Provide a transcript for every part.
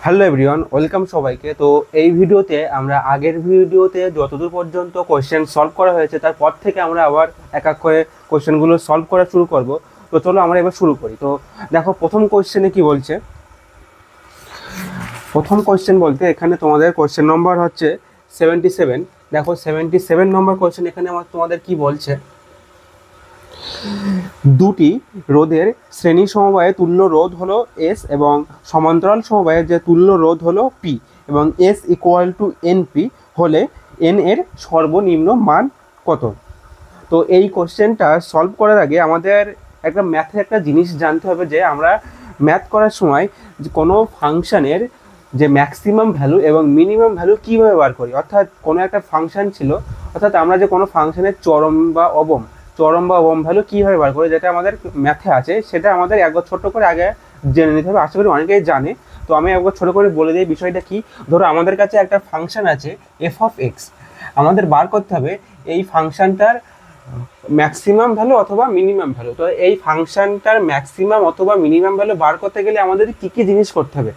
Hello everyone, welcome সবাইকে। তো এই ভিডিওতে আমরা আগের ভিডিওতে যতদূর পর্যন্ত কোয়েশ্চেন সলভ করা হয়েছে তারপর থেকে আমরা আবার এক এক করে কোয়েশ্চেনগুলো সলভ করা শুরু করব। তো চলো আমরা এবার শুরু করি। তো দেখো প্রথম কোয়েশ্চেনে কি বলছে। প্রথম কোয়েশ্চেন বলতে এখানে তোমাদের কোয়েশ্চেন নম্বর হচ্ছে 77। দেখো 77 নম্বর কোয়েশ্চেন এখানে আমার তোমাদের কি বলছে, দুটি রোধের শ্রেণী সমবায়ে তুল্য রোধ হলো এস এবং সমান্তরাল সমবায়ের যে তুল্য রোধ হলো পি এবং এস ইকুয়াল টু এনপি হলে এন এর সর্বনিম্ন মান কত। তো এই কোশ্চেনটা সলভ করার আগে আমাদের একটা ম্যাথের একটা জিনিস জানতে হবে, যে আমরা ম্যাথ করার সময় যে কোনো ফাংশানের যে ম্যাক্সিমাম ভ্যালু এবং মিনিমাম ভ্যালু কীভাবে বার করি। অর্থাৎ কোনো একটা ফাংশান ছিল, অর্থাৎ আমরা যে কোনো ফাংশানের চরম বা অবম ভ্যালু কীভাবে বার করি, যেটা আমাদের ম্যাথে আছে, সেটা আমাদের একবার ছোট্ট করে আগে জেনে নিতে হবে। আশা করি অনেকেই জানে। তো আমি একবার ছোটো করে বলে দিই বিষয়টা কি। ধরো আমাদের কাছে একটা ফাংশান আছে এফ অফ এক্স, আমাদের বার করতে হবে এই ফাংশানটার ম্যাক্সিমাম ভ্যালু অথবা মিনিমাম ভ্যালু। তো এই ফাংশানটার ম্যাক্সিমাম অথবা মিনিমাম ভ্যালু বার করতে গেলে আমাদের কী কী জিনিস করতে হবে।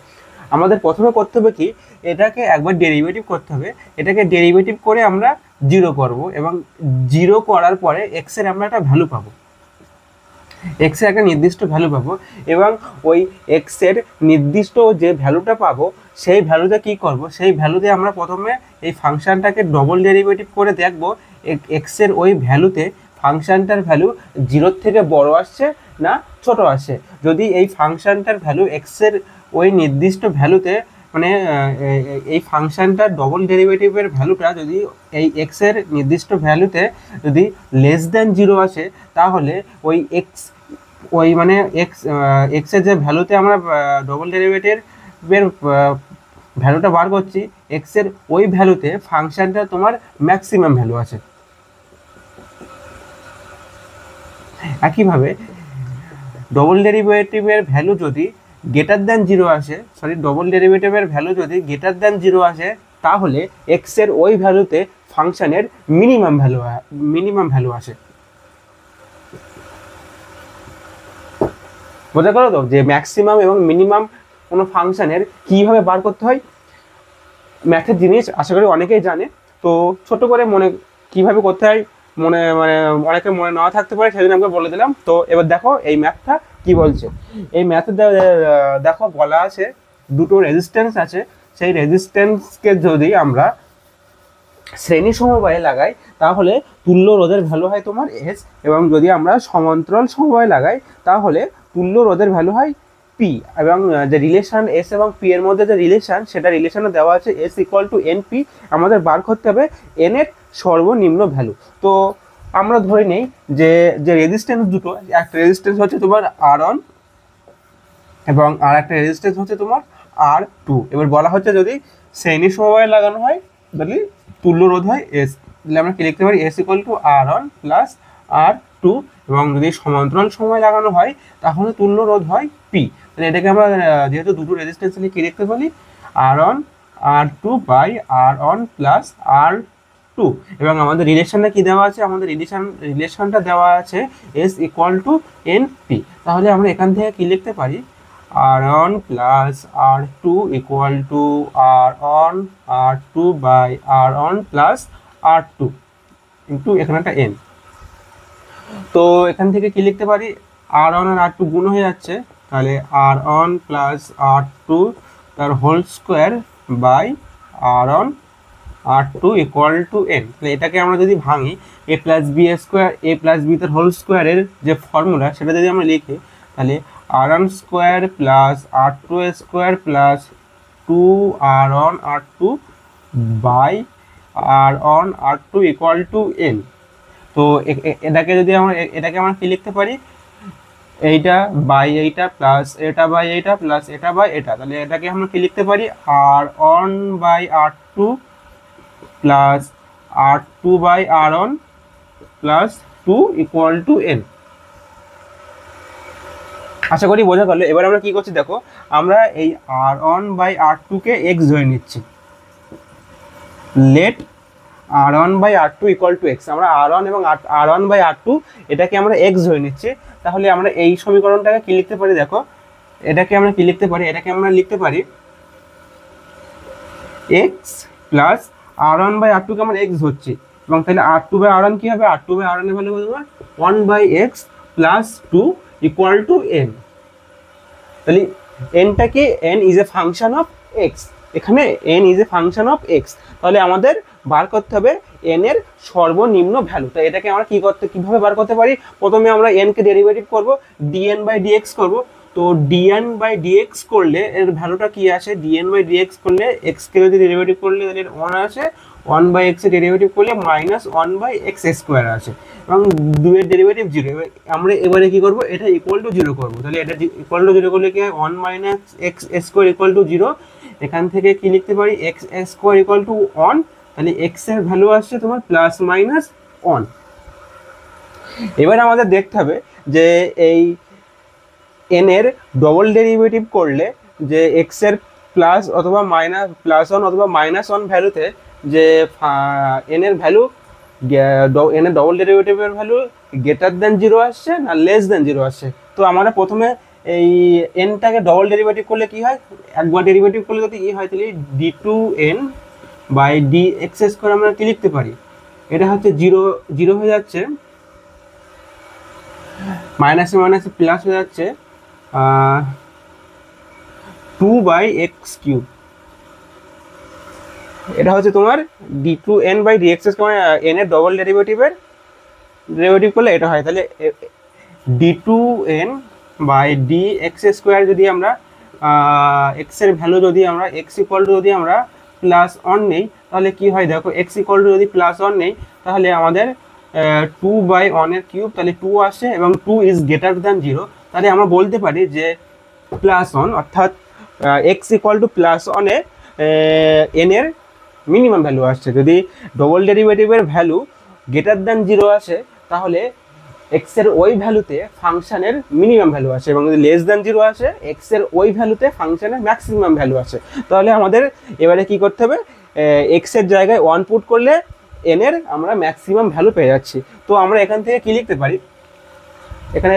আমাদের প্রথমে করতে হবে কি, এটাকে একবার ডেরিভেটিভ করতে হবে। এটাকে ডেরিভেটিভ করে আমরা জিরো করব এবং জিরো করার পরে এক্সের আমরা একটা ভ্যালু পাবো, এক্সের একটা নির্দিষ্ট ভ্যালু পাবো এবং ওই এক্সের নির্দিষ্ট যে ভ্যালুটা পাবো সেই ভ্যালুতে কি করব, সেই ভ্যালুতে আমরা প্রথমে এই ফাংশানটাকে ডবল ডেরিভেটিভ করে দেখব এক্সের ওই ভ্যালুতে ফাংশানটার ভ্যালু জিরোর থেকে বড় আসছে না ছোট আসছে। যদি এই ফাংশানটার ভ্যালু এক্সের ওই নির্দিষ্ট ভ্যালুতে মানে এই ফাংশানটার ডবল ডেরিভেটিভের ভ্যালুটা যদি এই এক্সের নির্দিষ্ট ভ্যালুতে যদি লেস দ্যান জিরো আসে, তাহলে ওই এক্স ওই মানে এক্সের যে ভ্যালুতে আমরা ডবল ডেরিভেটিভের ভ্যালুটা বার করছি, এক্সের ওই ভ্যালুতে ফাংশানটা তোমার ম্যাক্সিমাম ভ্যালু আছে। একইভাবে ডবল ডেরিভেটিভের ভ্যালু যদি গ্রেটার দ্যান জিরো আসে, ডবল ডেরিভেটিভের ভ্যালু যদি গ্রেটার দ্যান জিরো আসে, তাহলে এক্সের ওই ভ্যালুতে ফাংশানের মিনিমাম ভ্যালু আসে। বোঝা গেল তো যে ম্যাক্সিমাম এবং মিনিমাম কোনো ফাংশানের কীভাবে বার করতে হয়। ম্যাথের জিনিস আশা করি অনেকেই জানে। তো ছোট করে মনে কীভাবে করতে হয় অনেকের মনে না থাকতে পারে, সেদিন আমাকে বলে দিলাম। তো এবার দেখো এই ম্যাথটা কি বলছে। এই ম্যাথে দেখো বলা আছে দুটো রেজিস্ট্যান্স আছে, সেই রেজিস্ট্যান্সকে যদি আমরা শ্রেণী সমবায়ে লাগাই তাহলে তুল্য রোধের ভ্যালু হয় তোমার এস, এবং যদি আমরা সমান্তরাল সমবায়ে লাগাই তাহলে তুল্য রোধের ভ্যালু হয় পি। এবং যে রিলেশন এস এবং পি এর মধ্যে যে রিলেশন, সেটা রিলেশনে দেওয়া আছে S equal to N P. আমাদের বার করতে হবে এন এর সর্বনিম্ন ভ্যালু। তো আমরা ধরে নেই যে যে রেজিস্ট্যান্স দুটো, একটা রেজিস্ট্যান্স হচ্ছে তোমার R1 এবং আর একটা রেজিস্ট্যান্স হচ্ছে তোমার R2। এবার বলা হচ্ছে যদি শ্রেণী সমবায়ে লাগানো হয় তাহলে তুল্য রোধ হয় এস, তাহলে আমরা কি লিখতে পারি S equal to R1 plus R2। এবং যদি সমান্তরাল সময় লাগানো হয় তাহলে তুল্য রোধ হয় পি। তাহলে এটাকে আমরা যেহেতু দুটো রেজিস্ট্যান্স নিয়ে কি লিখতে পারি, R1 R2 by R1 plus R2। এবং আমাদের রিলেশনটা কি দেওয়া আছে, আমাদের রিলেশনটা দেওয়া আছে S equal to N P. তাহলে আমরা এখান থেকে কি লিখতে পারি, R1 plus R2 equal to R1 R2 by R1 plus R2 into এখানে একটা এন। তো এখান থেকে কি লিখতে পারি, R1 আর R2 গুণ হয়ে যাচ্ছে, তাহলে R1 প্লাস R2 তার whole square by R1 R2 equal to N. তাহলে এটাকে আমরা যদি ভাঙি, A plus B square, A plus B তার হোল স্কোয়ারের যে ফর্মুলা সেটা যদি আমরা লিখি, তাহলে R1 square plus R2 square plus 2R1 R2 by R1 R2 equal to N. তো এটাকে আমরা কি লিখতে পারি, এইটা বাই এইটা প্লাস এটা বাই এইটা প্লাস এটা বাই এটা। তাহলে এটাকে আমরা কি লিখতে পারি, R1 by R2 plus R2 by R1 plus 2 equal to n. আশা করি বোঝা গেল। এবার আমরা কি করছি দেখো, আমরা এই R1 by R2 K X ধরে নিচ্ছি। Let R1 by R2 equal to X. আমরা R1 এবং R1 বাই R2 এটাকে আমরা এক্স ধরে নিচ্ছি। তাহলে আমরা এই সমীকরণটাকে কি লিখতে পারি দেখো, এটাকে আমরা কি লিখতে পারি, এটাকে আমরা লিখতে পারি x plus r1 by r2 কে আমরা এক্স ধরছি, এবং তাহলে r2 বাই r1 কি হবে, r2 বাই r1 এর ভ্যালু হবে তোমার 1 by X plus 2 equal to n। তাহলে nটা কি, n is a function of X, এখানে n is a function of X. তাহলে আমাদের বার করতে হবে n এর সর্বনিম্ন ভ্যালু। তো এটাকে আমরা কিভাবে বার করতে পারি, প্রথমে আমরা n কে ডেরিভেটিভ করব, dn বাই dx করব। তো dn বাই dx করলে এর ভ্যালুটা কি আসে, dn বাই dx করলে x কে যদি ডেরিভেটিভ করলে তাহলে 1 আসে, 1 বাই x এর ডেরিভেটিভ করলে মাইনাস 1 বাই এক্স স্কোয়ার আসে, এবং 2 এর ডেরিভেটিভ 0। আমরা এবারে কি করব, এটা ইকুয়াল টু 0 করব। তাহলে এটা ইকুয়াল টু 0 করলে কি হয়, 1 minus x square equal to 0। এখান থেকে কি লিখতে পারি, এক্স স্কোয়ার ইকুয়াল টু 1। তাহলে এক্স এর ভ্যালু আসছে তোমার প্লাস মাইনাস 1। এবার আমাদের দেখতে হবে যে এই n এর ডবল ডেরিভেটিভ করলে যে x এর প্লাস অথবা মাইনাস প্লাস 1 অথবা মাইনাস 1 ভ্যালুতে যে n এর ভ্যালু, n এর ডবল ডেরিভেটিভের ভ্যালু গ্রেটার দ্যান 0 আসছে না লেস দ্যান 0 আসছে। তো আমরা প্রথমে এই nটাকে ডবল ডেরিভেটিভ করলে কি হয়, একবার ডেরিভেটিভ করলে যদি হয় তাহলে d2n বাই dx স্কোয়ার আমরা কি লিখতে পারি, এটা হচ্ছে 0 হয়ে যাচ্ছে, মাইনাসে মাইনাসে প্লাস হয়ে যাচ্ছে 2 বাই এক্স কিউব। এটা হচ্ছে তোমার d2n by dx square, n এর ডবল ডেরিভেটিভ করলে এটা হয়। তাহলে d2n বাই dx স্কোয়ার যদি আমরা x এর ভ্যালু যদি আমরা x ইকুয়াল টু যদি আমরা প্লাস 1 নেই, তাহলে কি হয় দেখো, x ইকুয়াল টু যদি প্লাস 1 নেই তাহলে আমাদের 2 বাই 1 এর কিউব, তাহলে 2 আসে এবং 2 ইজ গ্রেটার দ্যান 0। তাহলে আমরা বলতে পারি যে প্লাস 1 অর্থাৎ x equal to plus 1 A n এর মিনিমাম ভ্যালু আসছে। যদি ডবল ডেরিভেটিভের ভ্যালু গ্রেটার দ্যান 0 আসে তাহলে x এর ওই ভ্যালুতে ফাংশনের মিনিমাম ভ্যালু আসে, এবং যদি লেস দ্যান 0 আসে x এর ওই ভ্যালুতে ফাংশনের ম্যাক্সিমাম ভ্যালু আসে। তাহলে আমাদের এবারে কি করতে হবে, x এর জায়গায় 1 পুট করলে n এর আমরা ম্যাক্সিমাম ভ্যালু পেয়ে যাচ্ছি। তো আমরা এখান থেকে কি লিখতে পারি, এখানে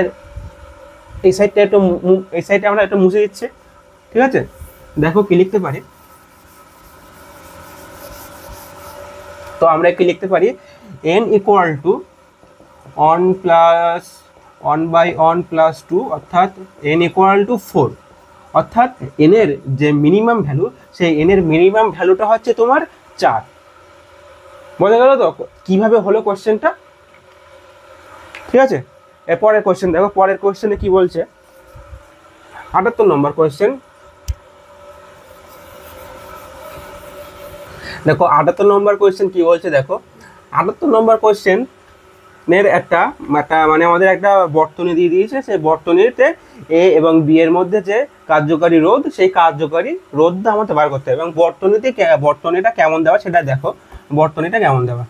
এই সাইডটা আমরা একটু মুছে দিচ্ছি, ঠিক আছে। দেখো কি লিখতে পারি, তো আমরা কি লিখতে পারি, n equal to 1 plus 1 by 1 plus 2 অর্থাৎ n ইকুয়াল টু 4। অর্থাৎ n এর যে মিনিমাম ভ্যালু, সেই n এর মিনিমাম ভ্যালুটা হচ্ছে তোমার 4। বোঝা গেল তো কিভাবে হলো কোশ্চেনটা, ঠিক আছে। এরপরের কোশ্চেন দেখো, পরের কোশ্চেনে কি বলছে, 78 নম্বর কোশ্চেন। দেখো 78 নম্বর কোশ্চেন কি বলছে, দেখো 78 নম্বর কোশ্চেন এর একটা মানে আমাদের একটা বর্তনী দিয়ে দিয়েছে, সেই বর্তনীতে এ এবং বি এর মধ্যে যে কার্যকারী রোধ, সেই কার্যকারী রোধটা আমাদের বার করতে হবে, এবং বর্তনীটা কেমন দেওয়া সেটা দেখো, বর্তনীটা কেমন দেওয়া।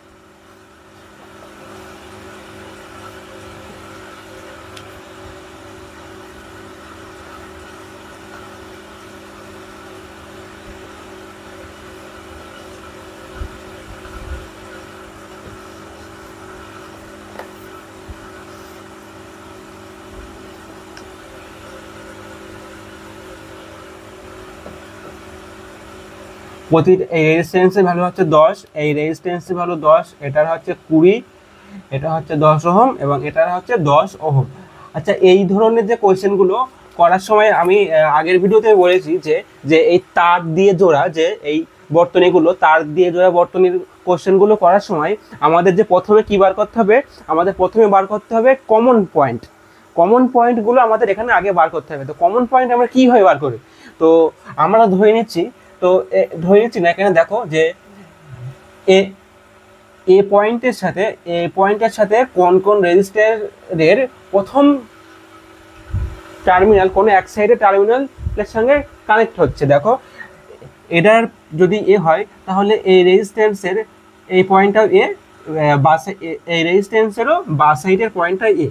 এই রেজিস্ট্যান্সের ভ্যালু হচ্ছে 10, এই রেজিস্ট্যান্সের ভ্যালু 10, এটার হচ্ছে 20, এটা হচ্ছে 10 ওহম এবং এটার হচ্ছে 10 ওহম। আচ্ছা, এই ধরনের যে কোয়েশ্চেনগুলো করার সময় আমি আগের ভিডিওতে বলেছি যে এই তার দিয়ে জোড়া, যে এই বর্তনীগুলো তার দিয়ে জোড়া বর্তনীর কোয়েশ্চেনগুলো করার সময় আমাদের যে প্রথমে কি বার করতে হবে, আমাদের প্রথমে বার করতে হবে কমন পয়েন্টগুলো আমাদের এখানে আগে বার করতে হবে। তো কমন পয়েন্ট আমরা কীভাবে বার করি, তো আমরা ধরে নিচ্ছি না, এখানে দেখো যে এ পয়েন্টের সাথে কোন রেজিস্টারের প্রথম টার্মিনাল কোনো এক সাইডের টার্মিনালের সঙ্গে কানেক্ট হচ্ছে। দেখো এটার যদি এ হয় তাহলে এই রেজিস্ট্যান্সের এই পয়েন্টটাও এ, এই রেজিস্ট্যান্সেরও বা সাইডের পয়েন্টটা এ।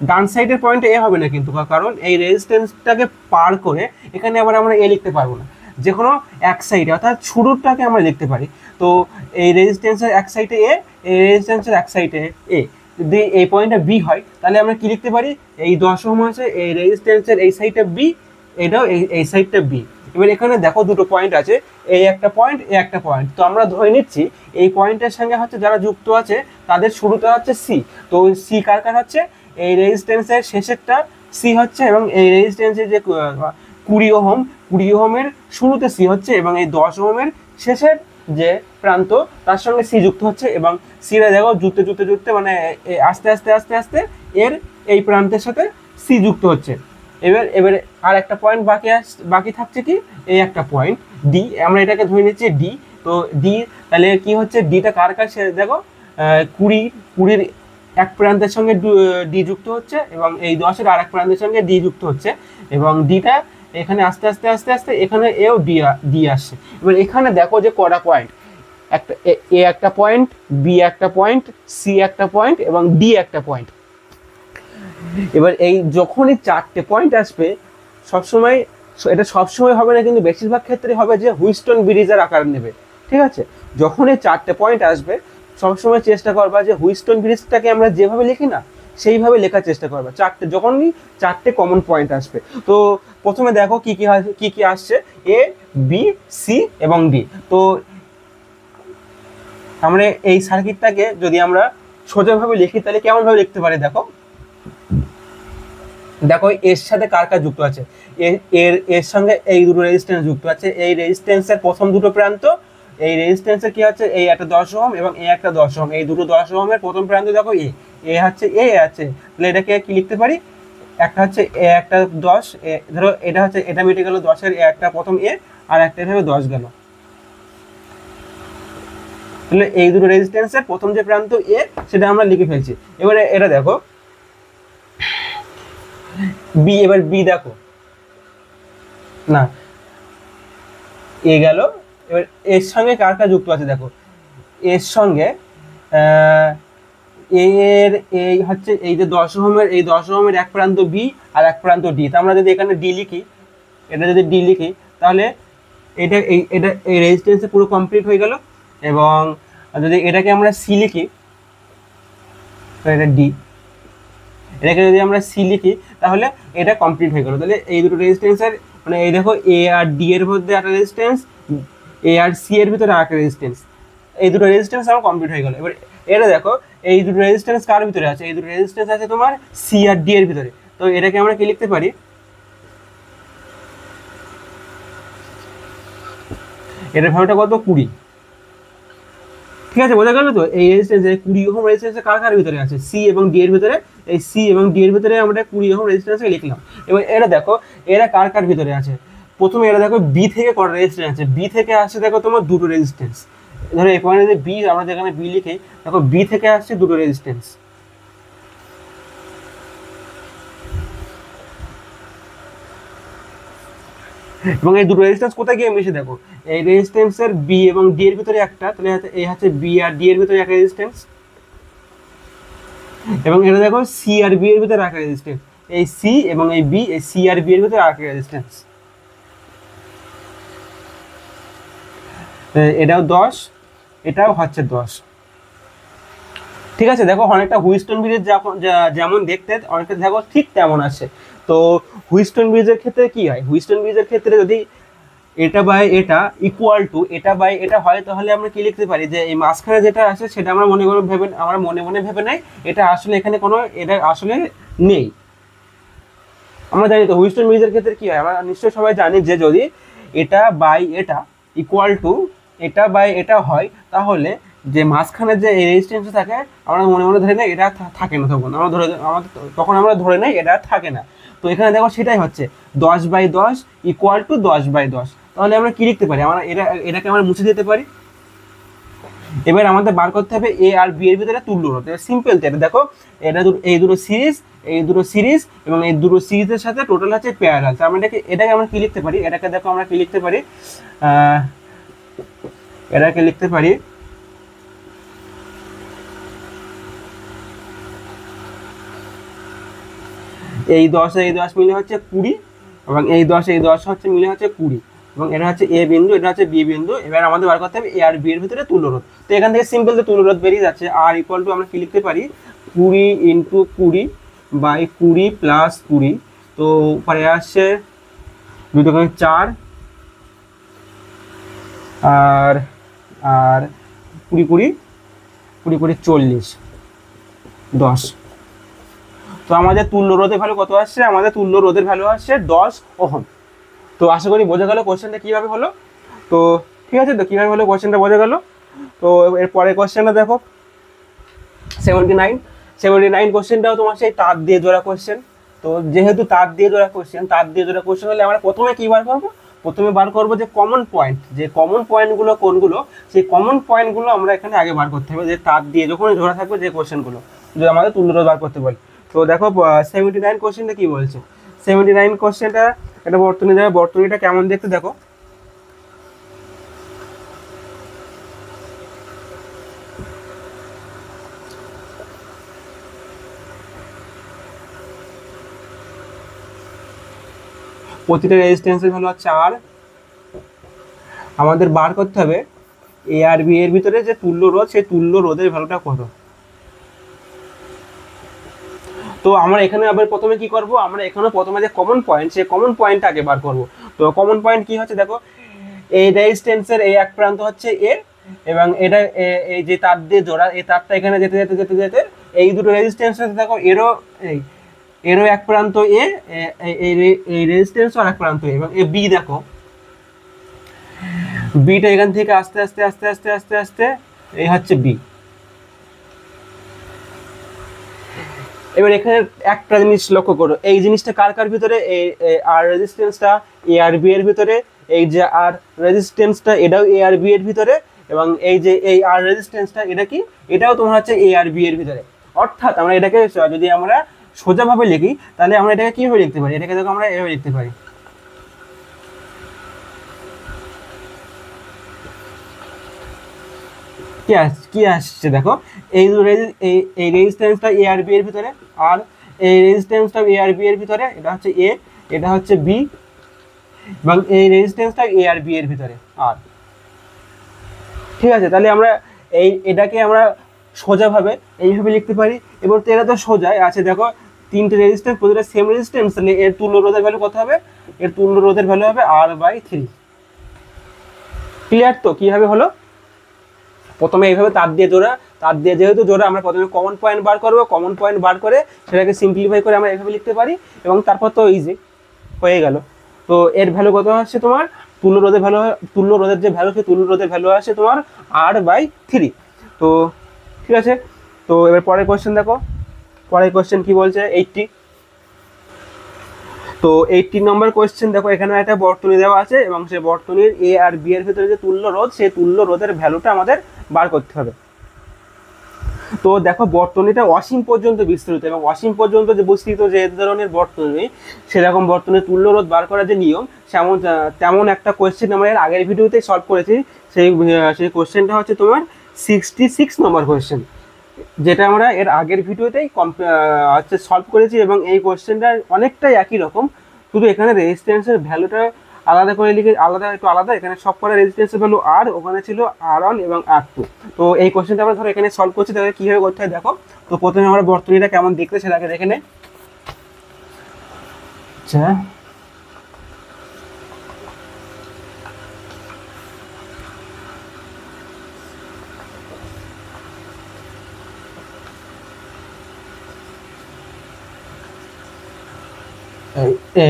ডান সাইডের পয়েন্টটা এ হবে না কিন্তু, কারণ এই রেজিস্ট্যান্সটাকে পার করে এখানে আবার আমরা এ লিখতে পারবো না, যে কোনো এক সাইডে অর্থাৎ শুরুটাকে আমরা লিখতে পারি। তো এই রেজিস্ট্যান্সের এক সাইডে এ, এই রেজিস্ট্যান্সের এক সাইডে এ, যদি এই পয়েন্টটা বি হয় তাহলে আমরা কি লিখতে পারি, এই 10 ওহম আছে, এই রেজিস্ট্যান্সের এই সাইডটা বি, এটাও এই সাইডটা বি, এবার এখানে দেখো দুটো পয়েন্ট আছে, এই একটা পয়েন্ট, এই একটা পয়েন্ট। তো আমরা ধরে নিচ্ছি এই পয়েন্টের সঙ্গে হচ্ছে যারা যুক্ত আছে তাদের শুরুতে হচ্ছে সি। তো সি কার কার হচ্ছে, এই রেজিস্ট্যান্সের শেষেরটা সি হচ্ছে, এবং এই রেজিস্ট্যান্সের যে 20 ওহম, 20 ওহমের শুরুতে সি হচ্ছে, এবং এই 10 ওহমের শেষের যে প্রান্ত তার সঙ্গে সি যুক্ত হচ্ছে, এবং সিরা দেখো জুড়তে জুড়তে জুড়তে মানে আস্তে আস্তে আস্তে আস্তে এর এই প্রান্তের সাথে সি যুক্ত হচ্ছে। এবারে আর একটা পয়েন্ট বাকি থাকছে কি, এই একটা পয়েন্ট ডি, আমরা এটাকে ধরে নিচ্ছি ডি। তো ডি তাহলে কি হচ্ছে, ডিটা কার কার দেখো 20 এক প্রান্তের সঙ্গে ডি যুক্ত হচ্ছে, এবং এই 10-এর আর এক প্রান্তের সঙ্গে ডি যুক্ত হচ্ছে, এবং ডিটা এখানে আস্তে আস্তে আস্তে আস্তে এখানে এও ডি আসছে। এবার এখানে দেখো যে কটা পয়েন্ট, একটা এ একটা পয়েন্ট, বি একটা পয়েন্ট, সি একটা পয়েন্ট, এবং ডি একটা পয়েন্ট। এবার এই যখনই 4টে পয়েন্ট আসবে সবসময়, এটা সবসময় হবে না কিন্তু বেশিরভাগ ক্ষেত্রে হবে যে হুইস্টন ব্রিজের আকার নেবে, ঠিক আছে। যখন এই 4টে পয়েন্ট আসবে সবসময় চেষ্টা করবা যে হুইস্টন ব্রিজটাকে আমরা যেভাবে লিখি না সেইভাবে লেখার চেষ্টা করবা, যখনই 4টে কমন পয়েন্ট আসবে। তো প্রথমে দেখো কি কি আসছে, এ বি সি এবং ডি। তো আমরা এই সার্কিটটাকে যদি আমরা সোজাভাবে লিখি তাহলে কেমনভাবে লিখতে পারি, দেখো এর সাথে কার কার যুক্ত আছে, এর সঙ্গে এই দুটো রেজিস্ট্যান্স যুক্ত আছে, এই রেজিস্ট্যান্সের প্রথম দুটো প্রান্ত, এই রেজিস্ট্যান্সের কি আছে, এই একটা 10 ওহম এবং এই একটা 10 ওহম, এই দুটো 10 ওহমের প্রথম প্রান্ত দেখো এ হচ্ছে এ আছে, তাহলে এটাকে কি লিখতে পারি, একটা হচ্ছে এ একটা 10, ধরো এটা হচ্ছে, এটা মিটে গেল 10-এর এ একটা প্রথম এ, আর একটা এভাবে 10 গেল। তাহলে এই দুটো রেজিস্ট্যান্সের প্রথম যে প্রান্ত এ সেটা আমরা লিখে ফেলছি। এবারে এটা দেখো বি, এবার বি দেখো না এ গেল, এবার এর সঙ্গে কার কার যুক্ত আছে দেখো, এর সঙ্গে এর এই হচ্ছে এই যে 10 ওহমের, এই 10 ওহমের এক প্রান্ত বি আর এক প্রান্ত ডি। তো আমরা যদি এখানে ডি লিখি, এটা যদি ডি লিখি তাহলে এটা এই রেজিস্ট্যান্সে পুরো কমপ্লিট হয়ে গেল। এবং যদি এটাকে আমরা সি লিখি, এটা ডি, এটাকে যদি আমরা সি লিখি তাহলে এটা কমপ্লিট হয়ে গেল। তাহলে এই দুটো রেজিস্ট্যান্সের মানে এই দেখো এ আর ডি এর মধ্যে একটা রেজিস্ট্যান্স, এ আর সি এর ভিতরে আরেকটা রেজিস্ট্যান্স, এই দুটো রেজিস্ট্যান্স আমার কমপ্লিট হয়ে গেল। এবার এটা দেখো এই দুটো রেজিস্ট্যান্স কার ভিতরে আছে, এই দুটো রেজিস্ট্যান্স আছে তোমার সি আর ডি এর ভিতরে। তো এটাকে আমরা কি লিখতে পারি, এটার ভ্যালুটা কত, 20, ঠিক আছে, বোঝা গেল। তো এই রেজিস্ট্যান্স 20 ওহম রেজিস্ট্যান্স কার কার ভিতরে আছে, সি এবং ডি এর ভিতরে, এই সি এবং ডি এর ভিতরে আমরা 20 ওহম রেজিস্ট্যান্সকে লিখলাম। এবং এটা দেখো এরা কার কার ভিতরে আছে, প্রথমে এরা দেখো বি থেকে কটা রেজিস্ট্যান্স আছে, বি থেকে আসছে দেখো তোমার দুটো রেজিস্ট্যান্স, ধরো এই পয়েন্টে যে বি, আমরা যেখানে বি লিখি দেখো বি থেকে আসছে দুটো রেজিস্ট্যান্স। এবং এই দুটো রেজিস্ট্যান্স কোথায় গিয়ে মিশে দেখো, এই রেজিস্ট্যান্সের বি এবং ডি এর ভিতরে একটা, তাহলে এই হচ্ছে বি আর ডি এর ভিতরে একটা রেজিস্ট্যান্স, এবং এটা দেখো সি আর বি এর ভিতরে একটা রেজিস্ট্যান্স, এই সি এবং এই বি, এই সি আর বি এর ভিতরে আরেকটা রেজিস্ট্যান্স, এটাও 10, এটাও হচ্ছে 10, ঠিক আছে। দেখো অনেকটা হুইস্টন ব্রিজের যেমন দেখতে অনেকটা দেখো ঠিক তেমন আছে। তো হুইস্টন ব্রিজের ক্ষেত্রে কি হয়, হুইস্টন ব্রিজের ক্ষেত্রে যদি এটা বাই এটা ইকুয়াল টু এটা বাই এটা হয় তাহলে আমরা কি লিখতে পারি, যে এই মাঝখানে যেটা আছে সেটা আমরা মনে ভেবে নেই এটা আসলে এখানে কোনো, এটা আসলে নেই। আমরা জানি তো হুইস্টন ব্রিজের ক্ষেত্রে কি হয়, আমরা নিশ্চয়ই সবাই জানি যে যদি এটা বাই এটা ইকুয়াল টু এটা বাই এটা হয় তাহলে যে মাঝখানে যে রেজিস্ট্যান্স থাকে আমরা মনে ধরে নেই এটা থাকে না, তখন আমরা ধরে নেই এটা থাকে না। তো এখানে দেখো সেটাই হচ্ছে 10/10 ইকুয়াল টু 10/10। তাহলে আমরা কি লিখতে পারি, আমরা এটাকে আমরা মুছে দিতে পারি। এবার আমাদের বার করতে হবে এ আর বি এর ভিতরে তুল্য রোধ। সিম্পল, এটা দেখো এই দুটো সিরিজ এবং এই দুটো সিরিজের সাথে টোটাল আছে প্যারালাল। তার মানে এটাকে আমরা কি লিখতে পারি, এটাকে দেখো আমরা কি লিখতে পারি, এটাকে লিখতে পারি এই 10 মিলে হচ্ছে 20, এবং এই 10 হচ্ছে মিলে হচ্ছে 20, এবং এটা হচ্ছে এ বিন্দু, এটা হচ্ছে বি বিন্দু। এবার আমাদের বার করতে হবে এ আর বি এর ভিতরে তুল্য রোধ। তো এখান থেকে সিম্পল যে তুল্য রোধ বেরিয়ে যাচ্ছে, আর ইকুয়াল টু আমরা কি লিখতে পারি 20 × 20 বাই 20 + 20। তো পরে আসছে 2 × 4 আর আর 20 20 20 20 40 10। তো আমাদের তুল্য রোধের ভ্যালু কত আসছে? আমাদের তুল্য রোধের ভ্যালু আসছে 10 ওহম। তো আশা করি বোঝা গেল কোশ্চেনটা কীভাবে হলো। তো ঠিক আছে, তো কীভাবে হলো কোশ্চেনটা বোঝা গেল। তো এর পরের কোশ্চেনটা দেখো 79 কোশ্চেনটাও তোমার সেই তার দিয়ে জোড়া কোশ্চেন। তো যেহেতু তার দিয়ে জোড়া কোশ্চেন হলে আমরা প্রথমে কী বার করবো? প্রথমে বার করবো যে কমন পয়েন্টগুলো কোনগুলো, সেই কমন পয়েন্টগুলো আমরা এখানে আগে বার করতে হবে, যে তার দিয়ে যখন জোড়া থাকবে যে কোশ্চেনগুলো, যদি আমাদের তুল্য রোধ বার করতে বলে। তো দেখো 79 কোশ্চেনটা কী বলছে। 79 কোশ্চেনটা একটা বর্তনী দেবে, বর্তনীটা কেমন দেখতে দেখো। প্রতিটা রেজিস্ট্যান্সের ভ্যালু হচ্ছে আর। আমাদের বার করতে হবে এ আর বি এর ভিতরে যে তুল্য রোধ, সেই তুল্য রোধের ভ্যালুটা কত। তো আমরা এখানে আবার প্রথমে কি করব, আমরা এখানে প্রথমে যে কমন পয়েন্ট, সেই কমন পয়েন্টটা আগে বার করব। তো কমন পয়েন্ট কি হচ্ছে দেখো, এই রেজিস্ট্যান্সের এই এক প্রান্ত হচ্ছে এ, এবং এটা এই যে তার দিয়ে জোড়া, এই তারটা এখানে যেতে যেতে যেতে যেতে এই দুটো রেজিস্ট্যান্স দেখো, এরও এক প্রান্ত এ, এই রেজিস্ট্যান্স আর এক প্রান্ত এ, এবং এ বি দেখো, বিটা এখান থেকে আস্তে আস্তে আস্তে আস্তে আস্তে আস্তে এই হচ্ছে বি। এবার এখানে একটা জিনিস লক্ষ্য করো, এই জিনিসটা কার কার ভিতরে, এই আর রেজিস্ট্যান্সটা এ আর বি এর ভিতরে, এই যে আর রেজিস্ট্যান্সটা এটাও এ আর বি এর ভিতরে, এবং এই যে এই আর রেজিস্ট্যান্সটা এটা কি, এটাও তোমার হচ্ছে এ আর বি এর ভিতরে। অর্থাৎ আমরা এটাকে যদি আমরা সোজাভাবে লিখি, তাহলে আমরা এটাকে কীভাবে লিখতে পারি, এটাকে দেখো আমরা এভাবে লিখতে পারি। কি আসছে দেখো, এই রেজিস্ট্যান্সটা এ আর বি এর ভিতরে, আর এই রেজিস্ট্যান্সটা এ আর বি এর ভিতরে, এটা হচ্ছে এ, এটা হচ্ছে বি, এবং এই রেজিস্ট্যান্সটা এ আর বি এর ভিতরে আর। ঠিক আছে, তাহলে আমরা এটাকে আমরা সোজাভাবে এইভাবে লিখতে পারি। এবার তো এটা তো সোজাই আছে, দেখো তিনটে রেজিস্ট্যান্স, প্রতিটা সেম রেজিস্ট্যান্স, তাহলে এর তুল্য রোধের ভ্যালু কত হবে? এর তুল্য রোধের ভ্যালু হবে R/3। ক্লিয়ার? তো কীভাবে হলো, প্রথমে এইভাবে তার দিয়ে যেহেতু জোড়া, আমরা প্রথমে কমন পয়েন্ট বার করবো, কমন পয়েন্ট বার করে সেটাকে সিম্পলিফাই করে আমরা এইভাবে লিখতে পারি, এবং তারপর তো ইজি হয়ে গেল। তো এর ভ্যালু কত আসছে তোমার, তুল্য রোধের যে ভ্যালু, সেই তুল্য রোধের ভ্যালু আসছে তোমার R/3। তো ঠিক আছে, তো এবার পরের কোয়েশ্চেন দেখো, পরের কোয়েশ্চেন কি বলছে 80। তো 80 নম্বর কোয়েশ্চেন দেখো, এখানে একটা বর্তনী দেওয়া আছে, এবং সেই বর্তনীর এ আর বি এর ভিতরে যে তুল্য রোধ, সেই তুল্য রোধের ভ্যালুটা আমাদের বার করতে হবে। তো দেখো বর্তনীটা অসীম পর্যন্ত বিস্তৃত, এবং অসীম পর্যন্ত যে বিস্তৃত যে ধরনের বর্তনী, সেরকম বর্তনীর তুল্য রোধ বার করার যে নিয়ম, তেমন একটা কোয়েশ্চেন আমরা এর আগের ভিডিওতে সলভ করেছি। সেই কোয়েশ্চেনটা হচ্ছে তোমার 66 নম্বর কোয়েশ্চেন, যেটা আমরা এর আগের ভিডিওতেই হচ্ছে সলভ করেছি, এবং এই কোয়েশ্চেনটা অনেকটাই একই রকম, শুধু এখানে রেজিস্ট্যান্সের ভ্যালুটা আলাদা করে লিখে, একটু আলাদা। এখানে সব কটা রেজিস্ট্যান্সের ভ্যালু আর, ওখানে ছিল R1 এবং R2। তো এই কোয়েশ্চেনটা আমরা ধরো এখানে সলভ করছি, তাহলে কীভাবে করতে হয় দেখো। তো প্রথমে আমরা বর্তনীটা কেমন দেখতে সেটাকে দেখে নেই। আচ্ছা,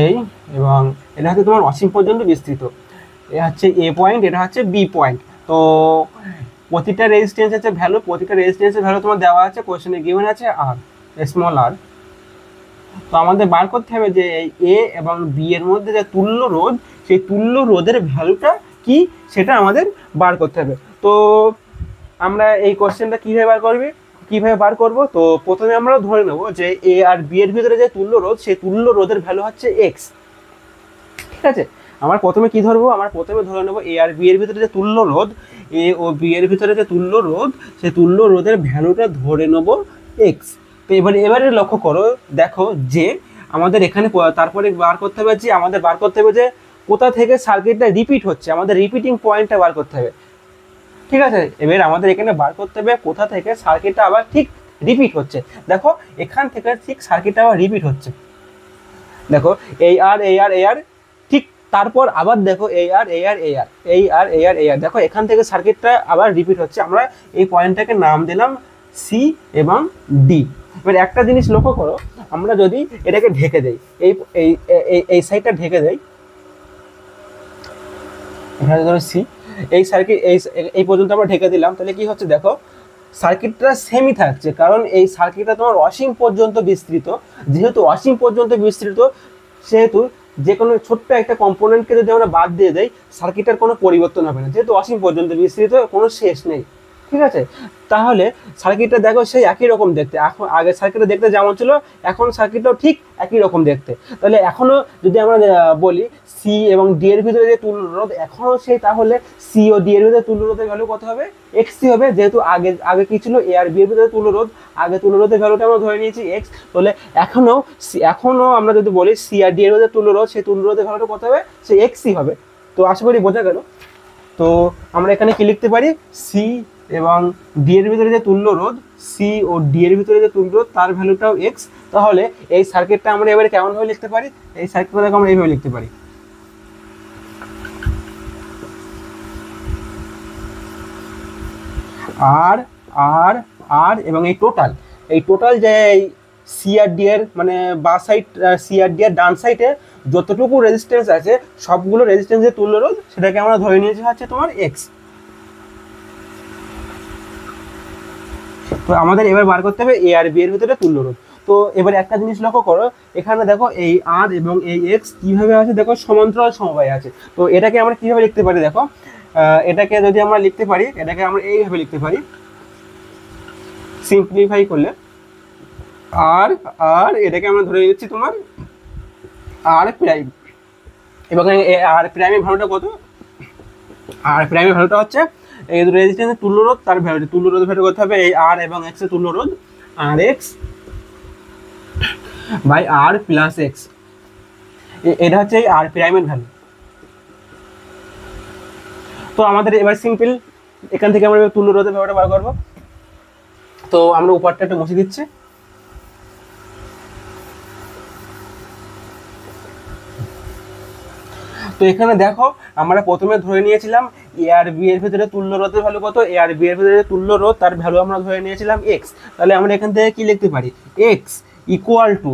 এই, এবং এটা হচ্ছে তোমার অসীম পর্যন্ত বিস্তৃত, এটা হচ্ছে এ পয়েন্ট, এটা হচ্ছে বি পয়েন্ট। তো প্রতিটা রেজিস্ট্যান্সের যে ভ্যালু, প্রতিটা রেজিস্ট্যান্সের ভ্যালু তোমার দেওয়া আছে, কোশ্চেনে গিভেন আছে আর, স্মল আর। তো আমাদের বার করতে হবে যে এই এ এবং বি এর মধ্যে যে তুল্য রোধ, সেই তুল্য রোধের ভ্যালুটা কি, সেটা আমাদের বার করতে হবে। তো আমরা এই কোশ্চেনটা কীভাবে বার করবো, তো প্রথমে আমরা ধরে নেবো যে এ আর বি এর ভিতরে যে তুল্য রোধ, সেই তুল্য রোধের ভ্যালু হচ্ছে এক্স। ঠিক আছে, আমরা প্রথমে কি ধরবো, আমরা প্রথমে ধরে নেবো এ আর বি এর ভিতরে যে তুল্য রোধ, এ ও বি এর ভিতরে যে তুল্য রোধ, সেই তুল্য রোধের ভ্যালুটা ধরে নেবো এক্স। তো এবারে লক্ষ্য করো, দেখো যে আমাদের এখানে তারপরে বার করতে হবে যে কোথা থেকে সার্কিটটা রিপিট হচ্ছে, আমাদের রিপিটিং পয়েন্টটা বার করতে হবে। ঠিক আছে, এবার আমাদের এখানে বার করতে হবে কোথা থেকে সার্কিটটা আবার ঠিক রিপিট হচ্ছে। দেখো এখান থেকে ঠিক সার্কিটটা আবার রিপিট হচ্ছে, দেখো এই আর ঠিক তারপর আবার দেখো এই আর এই আর এই আর এই আর এই আর এই আর, দেখো এখান থেকে সার্কিটটা আবার রিপিট হচ্ছে। আমরা এই পয়েন্টটাকে নাম দিলাম সি এবং ডি। এবার একটা জিনিস লক্ষ্য করো, আমরা যদি এটাকে ঢেকে দেই, এই এই সাইডটা ঢেকে দেই, এখানে ধরো সি, এই সার্কিট এই পর্যন্ত আমরা ঢেকে দিলাম, তাহলে কি হচ্ছে দেখো সার্কিটটা সেমই থাকছে, কারণ এই সার্কিটটা তোমার অসীম পর্যন্ত বিস্তৃত। যেহেতু অসীম পর্যন্ত বিস্তৃত, সেহেতু যে কোনো ছোট্ট একটা কম্পোনেন্টকে যদি আমরা বাদ দিয়ে দেই, সার্কিটের কোনো পরিবর্তন হবে না, যেহেতু অসীম পর্যন্ত বিস্তৃত, কোনো শেষ নেই। ঠিক আছে, তাহলে সার্কিটটা দেখো সেই একই রকম দেখতে, এখন আগে সার্কিটটা দেখতে যেমন ছিল, এখন সার্কিটটাও ঠিক একই রকম দেখতে। তাহলে এখনও যদি আমরা বলি সি এবং ডি এর ভিতরে যে তুল্যরোধ, এখনও সেই, তাহলে সি ও ডি এর ভিতরে তুল্যরোধের ভ্যালু কত হবে? এক্সি হবে, যেহেতু আগে কি ছিল, এ আর বি এর ভিতরে তুল্যরোধ, আগে তুল্যরোধের ভ্যালুটা আমরা ধরে নিয়েছি এক্স। তাহলে এখনও আমরা যদি বলি সি আর ডি এর ভিতরে তুল্যরোধ, সেই তুল্যরোধের ভ্যালুটা কত হবে? সে এক্সই হবে। তো আশা করি বোঝা গেল। তো আমরা এখানে কি লিখতে পারি, সি এবং ডি এর ভিতরে যে তুল্যরোধ, সি ও ডি এর ভিতরে যে তুল্যরোধ, তার ভ্যালুটাও এক্স। তাহলে এই সার্কিটটা আমরা এবারে কেমনভাবে লিখতে পারি? এই সার্কিটটাকে আমরা এইভাবে লিখতে পারি, আর আর আর এবং এই টোটাল যে সি আর ডি এর মানে বা সাইড, সি আর ডি এর ডান সাইডে যতটুকু রেজিস্ট্যান্স আছে, সবগুলো রেজিস্ট্যান্সের তুল্যরোধ, সেটাকে আমরা ধরে নিয়েছি হচ্ছে তোমার এক্স। তো আমাদের এবার বার করতে হবে এ আর বি এর ভিতরে তুল্যরোধ। তো এবার একটা জিনিস লক্ষ্য করো, এখানে দেখো এই আর এবং এই এক্স কিভাবে আছে, দেখো সমান্তরাল সমবায় আছে। তো এটাকে আমরা কিভাবে লিখতে পারি, দেখো এটাকে যদি আমরা লিখতে পারি, এটাকে আমরা এইভাবে লিখতে পারি, সিম্পলিফাই করলে আর আর এটাকে আমরা ধরে নিচ্ছি তোমার আর প্রাইম, এবং আর প্রাইমের ভ্যালুটা কত? আর প্রাইমের ভ্যালুটা হচ্ছে এই দুটো রেজিস্ট্যান্সের তুল্যরোধ, তার ভ্যালু, তুল্যরোধের ভ্যালু করতে হবে এই আর এবং এক্স এর তুল্যরোধ, r x by r plus x. এটা হচ্ছে এই আর প্রাইমের ভ্যালু। তো আমাদের এবার সিম্পল, এখান থেকে আমরা তুল্যরোধের ভ্যালুটা বার করবো। তো আমরা উপরটা একটু মুছে দিচ্ছি। তো এখানে দেখো আমরা প্রথমে ধরে নিয়েছিলাম এ আর বি এর ভিতরে তুল্যরোধের ভ্যালু কত? এ আর বি এর ভিতরে তুল্যরোধ, তার ভ্যালু আমরা ধরে নিয়েছিলাম এক্স। তাহলে আমরা এখান থেকে কি লিখতে পারি? এক্স ইকুয়াল টু,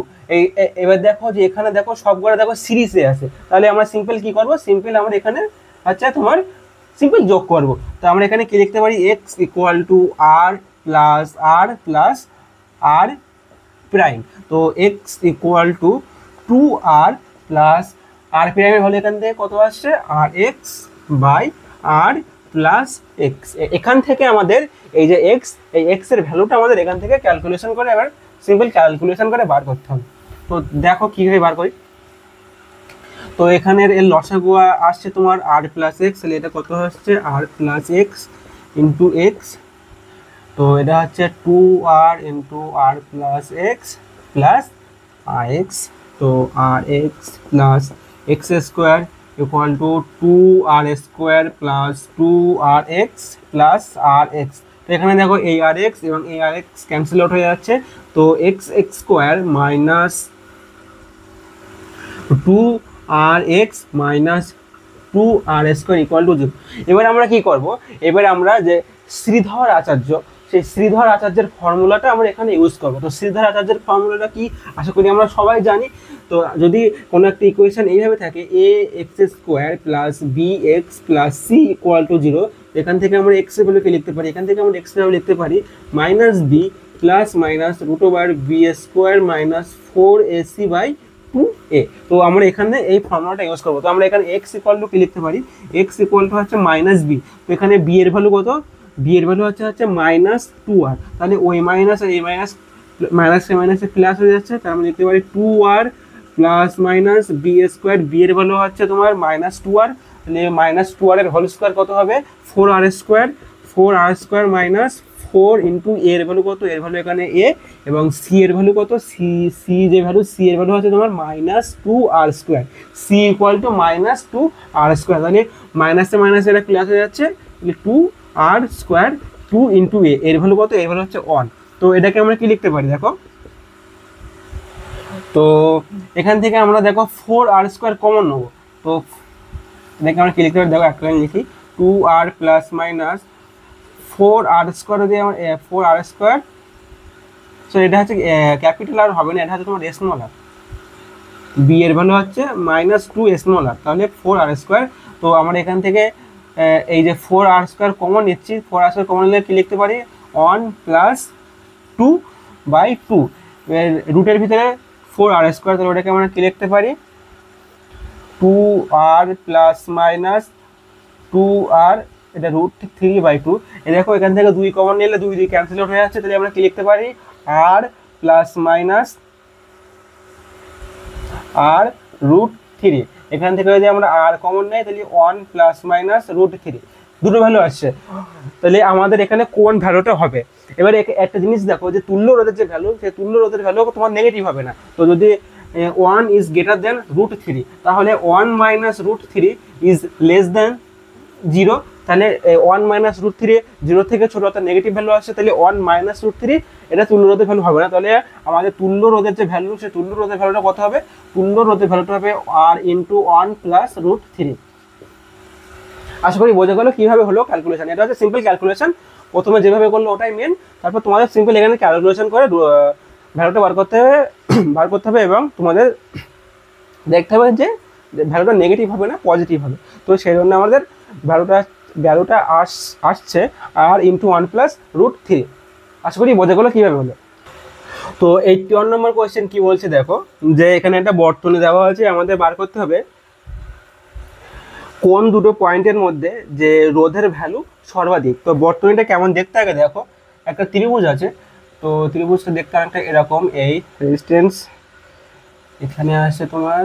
এবার দেখো যে এখানে দেখো সবগুলো দেখো সিরিজে আছে, তাহলে আমরা সিম্পল কি করব? সিম্পল আমরা এখানে আচ্ছা তোমার সিম্পল যোগ করব। তো আমরা এখানে কি লিখতে পারি? X equal to r plus r prime. তো x equal to 2r plus r প্রাইমের ভ্যালু এখান থেকে কত আসছে? R x by r plus x. এখান থেকে আমাদের এই যে এক্স, এই এক্স এর ভ্যালুটা আমাদের এখান থেকে ক্যালকুলেশন করে, এবার সিম্পল ক্যালকুলেশন করে বার করতে হবে। তো দেখো কীভাবে বার করি। তো এখানের এর লসাগু আসছে তোমার আর প্লাস এক্স, তাহলে এটা কত হচ্ছে? R plus x into x. তো এটা হচ্ছে 2r into r plus x plus r x. তো r x plus x square equal to 2r square plus 2rx plus r x. তো এখানে দেখো এই আর এক্স এবং এই আর এক্স ক্যান্সেল আউট হয়ে যাচ্ছে। তো x square minus 2rx minus 2r square equal to 0। এবার আমরা কি করব? এবার আমরা যে শ্রীধর আচার্য, সেই শ্রীধর আচার্যের ফর্মুলাটা আমরা এখানে ইউজ করবো। তো শ্রীধর আচার্যের ফর্মুলাটা কি আশা করি আমরা সবাই জানি। তো যদি কোনো একটা ইকুয়েশন এইভাবে থাকে, a x square plus b x plus c equal to 0, এখান থেকে আমরা এক্স এর ভ্যালুকে লিখতে পারি, এখান থেকে আমরা এক্স এর ভ্যালু লিখতে পারি minus B plus minus root over B square minus 4ac by 2a। তো আমরা এখানে এই ফর্মুলাটা ইউজ করবো। তো আমরা এখানে এক্স ইকুয়াল টু কি লিখতে পারি? এক্স ইকুয়াল টু হচ্ছে মাইনাস বি। তো এখানে বি এর ভ্যালু কত? বি এর ভ্যালু হচ্ছে মাইনাস 2r। তাহলে ওই মাইনাস এই মাইনাস, মাইনাসে মাইনাসে প্লাস হয়ে যাচ্ছে, তার আমরা লিখতে পারি 2r plus minus B square. B এর ভ্যালু হচ্ছে তোমার মাইনাস 2r, তাহলে মাইনাস 2r এর হোল স্কোয়ার কত হবে? 4r square. 4r square minus 4 into এর ভ্যালু কত? এর ভ্যালু এখানে এ, এবং সি এর ভ্যালু কত? সি যে ভ্যালু, সি এর ভ্যালু হচ্ছে তোমার minus 2r square. C equal to minus 2r square. তাহলে মাইনাসে মাইনাসে এটা প্লাস হয়ে যাচ্ছে, তাহলে 2r স্কোয়ার 2 ইন্টু এ, এর ভ্যালু কত? এর ভ্যালু হচ্ছে 1। তো এটাকে আমরা কি লিখতে পারি দেখো? তো এখান থেকে আমরা দেখো 4r স্কোয়ার কমন নেবো। তো এটাকে আমরা কি লিখতে পারি দেখো, একটা লাইন লিখি, 2r প্লাস মাইনাস 4r² যদি আমার 4r², সো এটা হচ্ছে ক্যাপিটাল আর হবে না, এটা হচ্ছে তোমার স্মল আর, বি এর ভ্যালু হচ্ছে -2 স্মল আর, তাহলে 4r²। তো আমরা এখান থেকে এই যে 4r² কমন নিচ্ছি, 4r² কমন নিলে কি লিখতে পারি, 1 + 2/2, রুটের ভিতরে 4r², তাহলে ওটাকে আমরা কি লিখতে পারি, 2r প্লাস মাইনাস 2r, এটা √3/2। এ দেখো এখান থেকে 2 কমন নিলে 2 2 ক্যান্সেল আউট হয়ে যাচ্ছে, তাহলে আমরা কি লিখতে পারি, r প্লাস মাইনাস r√3। এখান থেকে যদি আমরা r কমন নেই তাহলে 1 প্লাস মাইনাস √3, দুটো ভ্যালু আসছে। তাহলে আমাদের এখানে কোন ভ্যালুটা হবে, এবারে একটা জিনিস দেখো যে তুল্য রোধের যে ভ্যালু, সেই তুল্য রোধের ভ্যালু তোমার নেগেটিভ হবে না। তো যদি 1 ইজ গ্রেটার দেন √3, তাহলে 1 মাইনাস √3 ইজ লেস দেন 0, তাহলে 1 মাইনাস √3 0 থেকে ছোট, অর্থাৎ নেগেটিভ ভ্যালু আসছে, তাহলে 1 মাইনাস √3 এটা তুল্য রোধের ভ্যালু হবে না। তাহলে আমাদের তুল্য রোধের যে ভ্যালু, সেই তুল্য রোধের ভ্যালুটা কত হবে, তুল্য রোধের ভ্যালুটা হবে r × 1 + √3। আশা করি বোঝা গেল কীভাবে হলো ক্যালকুলেশন। এটা হচ্ছে সিম্পল ক্যালকুলেশন, প্রথমে যেভাবে করলো ওটাই মেন, তারপর তোমাদের সিম্পল এখানে ক্যালকুলেশন করে ভ্যালুটা বার করতে হবে এবং তোমাদের দেখতে হবে যে ভ্যালুটা নেগেটিভ হবে না পজিটিভ হবে। তো সেই জন্য আমাদের ভ্যালুটা আসছে r × 1 + √3। আশা করি বোঝা গেলো কীভাবে হলো। তো 81 নম্বর কোয়েশ্চেন কি বলছে দেখো, যে এখানে একটা বর্তনী দেওয়া আছে, আমাদের বার করতে হবে কোন দুটো পয়েন্টের মধ্যে যে রোধের ভ্যালু সর্বাধিক। তো বর্তনীটা কেমন দেখতে আগে দেখো, একটা ত্রিভুজ আছে, তো ত্রিভুজটা দেখতে অনেকটা এরকম, এই রেজিস্ট্যান্স এখানে আসছে তোমার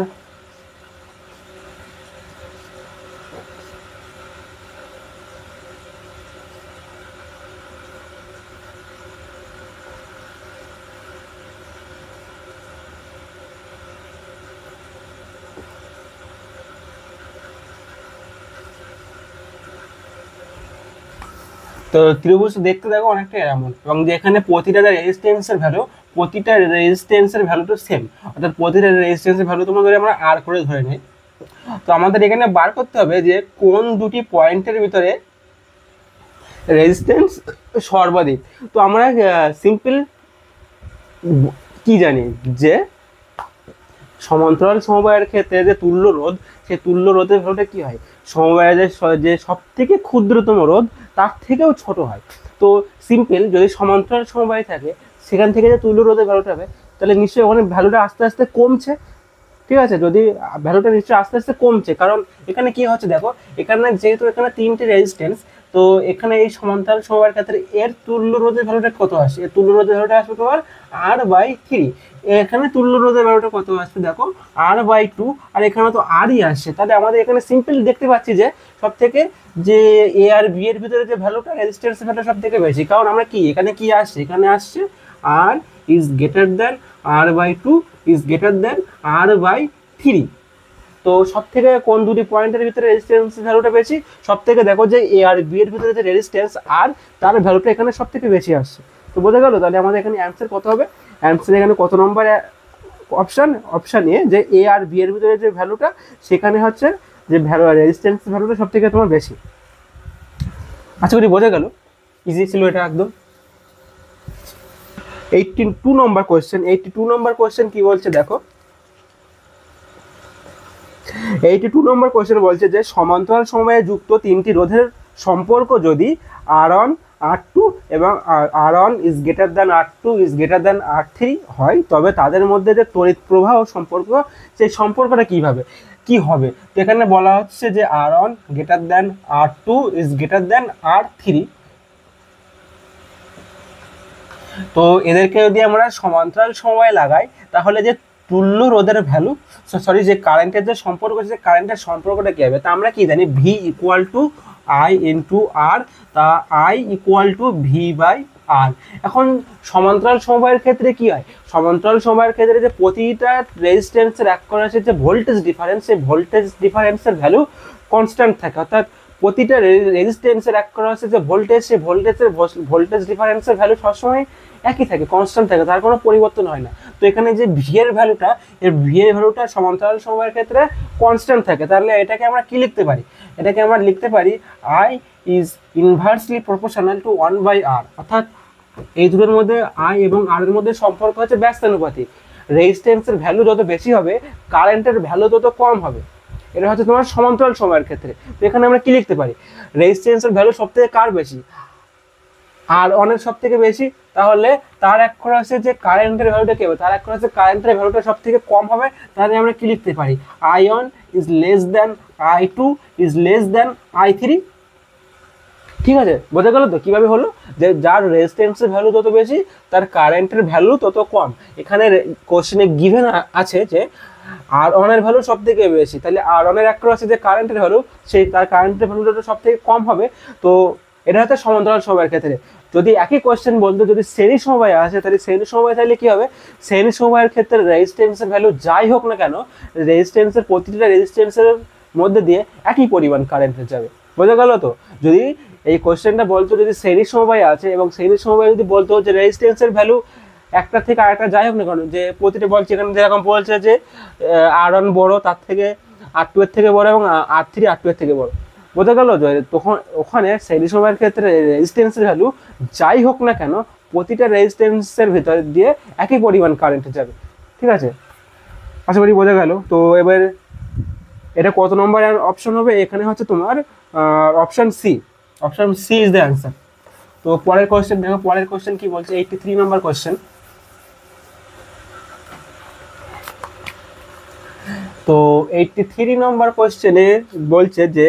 তো ত্রিভুজ দেখতে দেখো অনেকটা এমন, এবং যেখানে প্রতিটা রেজিস্ট্যান্সের ভ্যালুটা সেম, অর্থাৎ প্রতিটা রেজিস্ট্যান্সের ভ্যালু তোমার ধরে আমরা r করে ধরে নিই। তো আমাদের এখানে বার করতে হবে যে কোন দুটি পয়েন্টের ভিতরে রেজিস্ট্যান্স সর্বাধিক। তো আমরা সিম্পল কি জানি যে সমান্তরাল সমবায়ের ক্ষেত্রে যে তুল্য রোধ, সেই তুল্য রোধের ভ্যালুটা কি হয়, সমবায়ের যে সব থেকে ক্ষুদ্রতম রোধ তার থেকেও ছোট হয়। তো সিম্পল, যদি সমান্তরাল সমবায় থাকে সেখান থেকে যে তুল্য রোধের ভ্যালুটা হবে, তাহলে নিশ্চয়ই ওখানে ভ্যালুটা আস্তে আস্তে কমছে, ঠিক আছে, যদি ভ্যালুটা নিশ্চয়ই আস্তে আস্তে কমছে, কারণ এখানে কি হচ্ছে দেখো, এখানে যেহেতু এখানে 3টে রেজিস্ট্যান্স, তো এখানে এই সমান্তরাল সমবায়ের ক্ষেত্রে এর তুল্য রোধের ভ্যালুটা কত আসে, এর তুল্য রোধের ভ্যালুটা আসবে তোমার r/3। এখানে তুল্য রোধের ভ্যালুটা কত আসবে দেখো, r/2, আর এখানে তো rই আসছে। তাহলে আমাদের এখানে সিম্পল দেখতে পাচ্ছি যে সব থেকে যে a আর b এর ভিতরে যে ভ্যালুটা, রেজিস্ট্যান্সের ভ্যালুটা সব থেকে বেশি, কারণ আমরা কি এখানে কি আসছে, এখানে আসছে r is greater than r/2 is greater than r/3। তো সব থেকে কোন দুটি পয়েন্টের ভিতরে রেজিস্ট্যান্স ভ্যালুটা বেশি, সব থেকে দেখো যে এ আর বি এর ভিতরে যে রেজিস্ট্যান্স আর তার ভ্যালুটা এখানে সব থেকে বেশি আসছে। তো বোঝা গেল, তাহলে আমাদের এখানে অ্যান্সার কত হবে, অ্যান্সার এখানে কত নম্বর অপশান এ যে এ আর বি এর ভিতরে যে ভ্যালুটা, সেখানে হচ্ছে যে রেজিস্ট্যান্স ভ্যালুটা সব থেকে তোমার বেশি। আশা করি বোঝা গেল, ইজি ছিল এটা একদম। 82 নম্বর কোয়েশ্চেন কি বলছে দেখো, 82 নম্বর কোয়েশ্চেন বলছে যে সমান্তরাল সমবায়ে যুক্ত 3টি রোধের সম্পর্ক যদি R1 R2 এবং R1 is greater than R2 is greater than R3 হয়, তবে তাদের মধ্যে যে তড়িৎ প্রবাহ সম্পর্ক, সেই সম্পর্কটা কি হবে। তো এখানে বলা হচ্ছে যে R1 greater than R2 is greater than R3। তো এদেরকে যদি আমরা সমান্তরাল সমবায়ে লাগাই, তাহলে যে তুল্য রোধের ভ্যালু, যে কারেন্টের যে সম্পর্ক, যে কারেন্টের সম্পর্কটা কি হবে, তা আমরা কি জানি, V = I × R, তা I = V/R। এখন সমান্তরাল সমবায়ের ক্ষেত্রে কি হয়, সমান্তরাল সমবায়ের ক্ষেত্রে যে প্রতিটা রেজিস্ট্যান্সের অ্যাক্রসের যে ভোল্টেজ ডিফারেন্স, সেই ভোল্টেজ ডিফারেন্সের ভ্যালু কনস্ট্যান্ট থাকে, অর্থাৎ প্রতিটা রেজিস্ট্যান্সের অ্যাক্রসে যে ভোল্টেজ, সেই ভোল্টেজ ডিফারেন্সের ভ্যালু সবসময় একই থাকে, কনস্ট্যান্ট থাকে, তার কোনো পরিবর্তন হয় না। তো এখানে যে ভি এর ভ্যালুটা, এর ভি এর ভ্যালুটা সমান্তরাল সময়ের ক্ষেত্রে কনস্ট্যান্ট থাকে। তাহলে এটাকে আমরা কি লিখতে পারি? এটাকে আমরা লিখতে পারি I is inversely proportional to 1/r, অর্থাৎ এই দুটোর মধ্যে আই এবং আর এর মধ্যে সম্পর্ক হচ্ছে ব্যস্তানুপাতিক। রেজিস্ট্যান্সের ভ্যালু যত বেশি হবে, কারেন্টের ভ্যালু তত কম হবে। এটা হচ্ছে তোমার সমান্তরাল সময়ের ক্ষেত্রে। তো এখানে আমরা কি লিখতে পারি? রেজিস্ট্যান্সের ভ্যালু সব থেকে কার বেশি? আর অনেক সব থেকে বেশি, তাহলে তার অ্যাক্রসে যে কারেন্টের ভ্যালুটা কি হবে? তার অ্যাক্রসে কারেন্টের ভ্যালুটা সব থেকে কম হবে। তাহলে আমরা কি লিখতে পারি? I1 is less than I2 is less than I3। ঠিক আছে, বোঝা গেল তো কিভাবে হলো? যে যার রেজিস্ট্যান্সের ভ্যালু তত বেশি, তার কারেন্টের ভ্যালু তত কম। এখানে কোশ্চেনে গিভেন আছে যে R1 এর ভ্যালু সব থেকে বেশি, তাহলে R1 এর অ্যাক্রসে যে কারেন্টের ভ্যালু, সেই তার কারেন্টের ভ্যালুটা সব থেকে কম হবে। তো এটা হচ্ছে সমান্তরাল সময়ের ক্ষেত্রে। যদি একই কোশ্চেন বলতো যদি শ্রেণী সমবায় আসে, তাহলে শ্রেণী সমবায় চাইলে কি হবে? শ্রেণী সমবায়ের ক্ষেত্রে রেজিস্ট্যান্সের ভ্যালু যাই হোক না কেন, রেজিস্ট্যান্সের প্রতিটা রেজিস্ট্যান্সের মধ্যে দিয়ে একই পরিমাণ কারেন্ট যাবে। বোঝা গেল তো? যদি এই কোশ্চেনটা বলতো যদি শ্রেণী সমবায় আছে, এবং শ্রেণী সমবায় যদি বলতো যে রেজিস্ট্যান্সের ভ্যালু একটা থেকে আরেকটা যাই হোক না কেন, যে প্রতিটা বলছে এখানে যেরকম বলছে যে R1 বড়, তার থেকে R2 এর থেকে বড়, এবং R3 R2 এর থেকে বড়। বোঝা গেল? তখন ওখানে শ্রেণী সমবায়ের ক্ষেত্রে রেজিস্ট্যান্সের ভ্যালু যাই হোক না কেন, প্রতিটা রেজিস্ট্যান্সের ভিতর দিয়ে একই পরিমাণ কারেন্ট যাবে। ঠিক আছে, আশা করি বোঝা গেল। তো এবার এটা কত নম্বর অপশন হবে? এখানে হচ্ছে তোমার option C. Option C is the answer. তো পরের কোশ্চেন দেখো, পরের কোশ্চেন কি বলছে? 83 নম্বর কোশ্চেন। তো 83 নম্বর কোশ্চেনে বলছে যে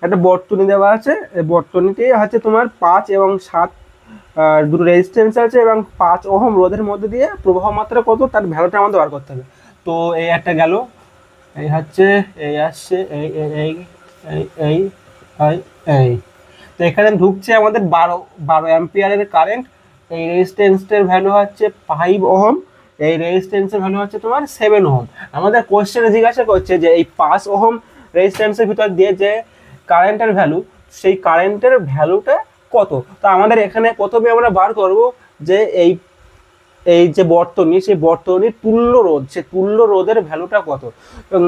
একটা বর্তনী দেওয়া আছে, বর্তনীতে হচ্ছে তোমার 5 এবং 7 দুটো রেজিস্ট্যান্স আছে, এবং 5 ওহম রোধের মধ্যে দিয়ে প্রবাহ মাত্রা কত, তার ভ্যালুটা আমাদের বার করতে হবে। তো এই একটা গেল, এই হচ্ছে, এই আসছে, এই এই এই এই এই তো এখানে ঢুকছে আমাদের 12 অ্যাম্পিয়ারের কারেন্ট। এই রেজিস্ট্যান্সের ভ্যালু হচ্ছে 5 ওহম, এই রেজিস্ট্যান্সের ভ্যালু হচ্ছে তোমার 7 ওহম। আমাদের কোশ্চেনে জিজ্ঞাসা করছে যে এই 5 ওহম রেজিস্ট্যান্সের ভিতর দিয়ে যে কারেন্টের ভ্যালু, সেই কারেন্টের ভ্যালুটা কত। তো আমাদের এখানে প্রথমে আমরা বার করব যে এই যে বর্তনী, সেই বর্তনীর তুল্য রোধ, সেই তুল্য রোধের ভ্যালুটা কত। এবং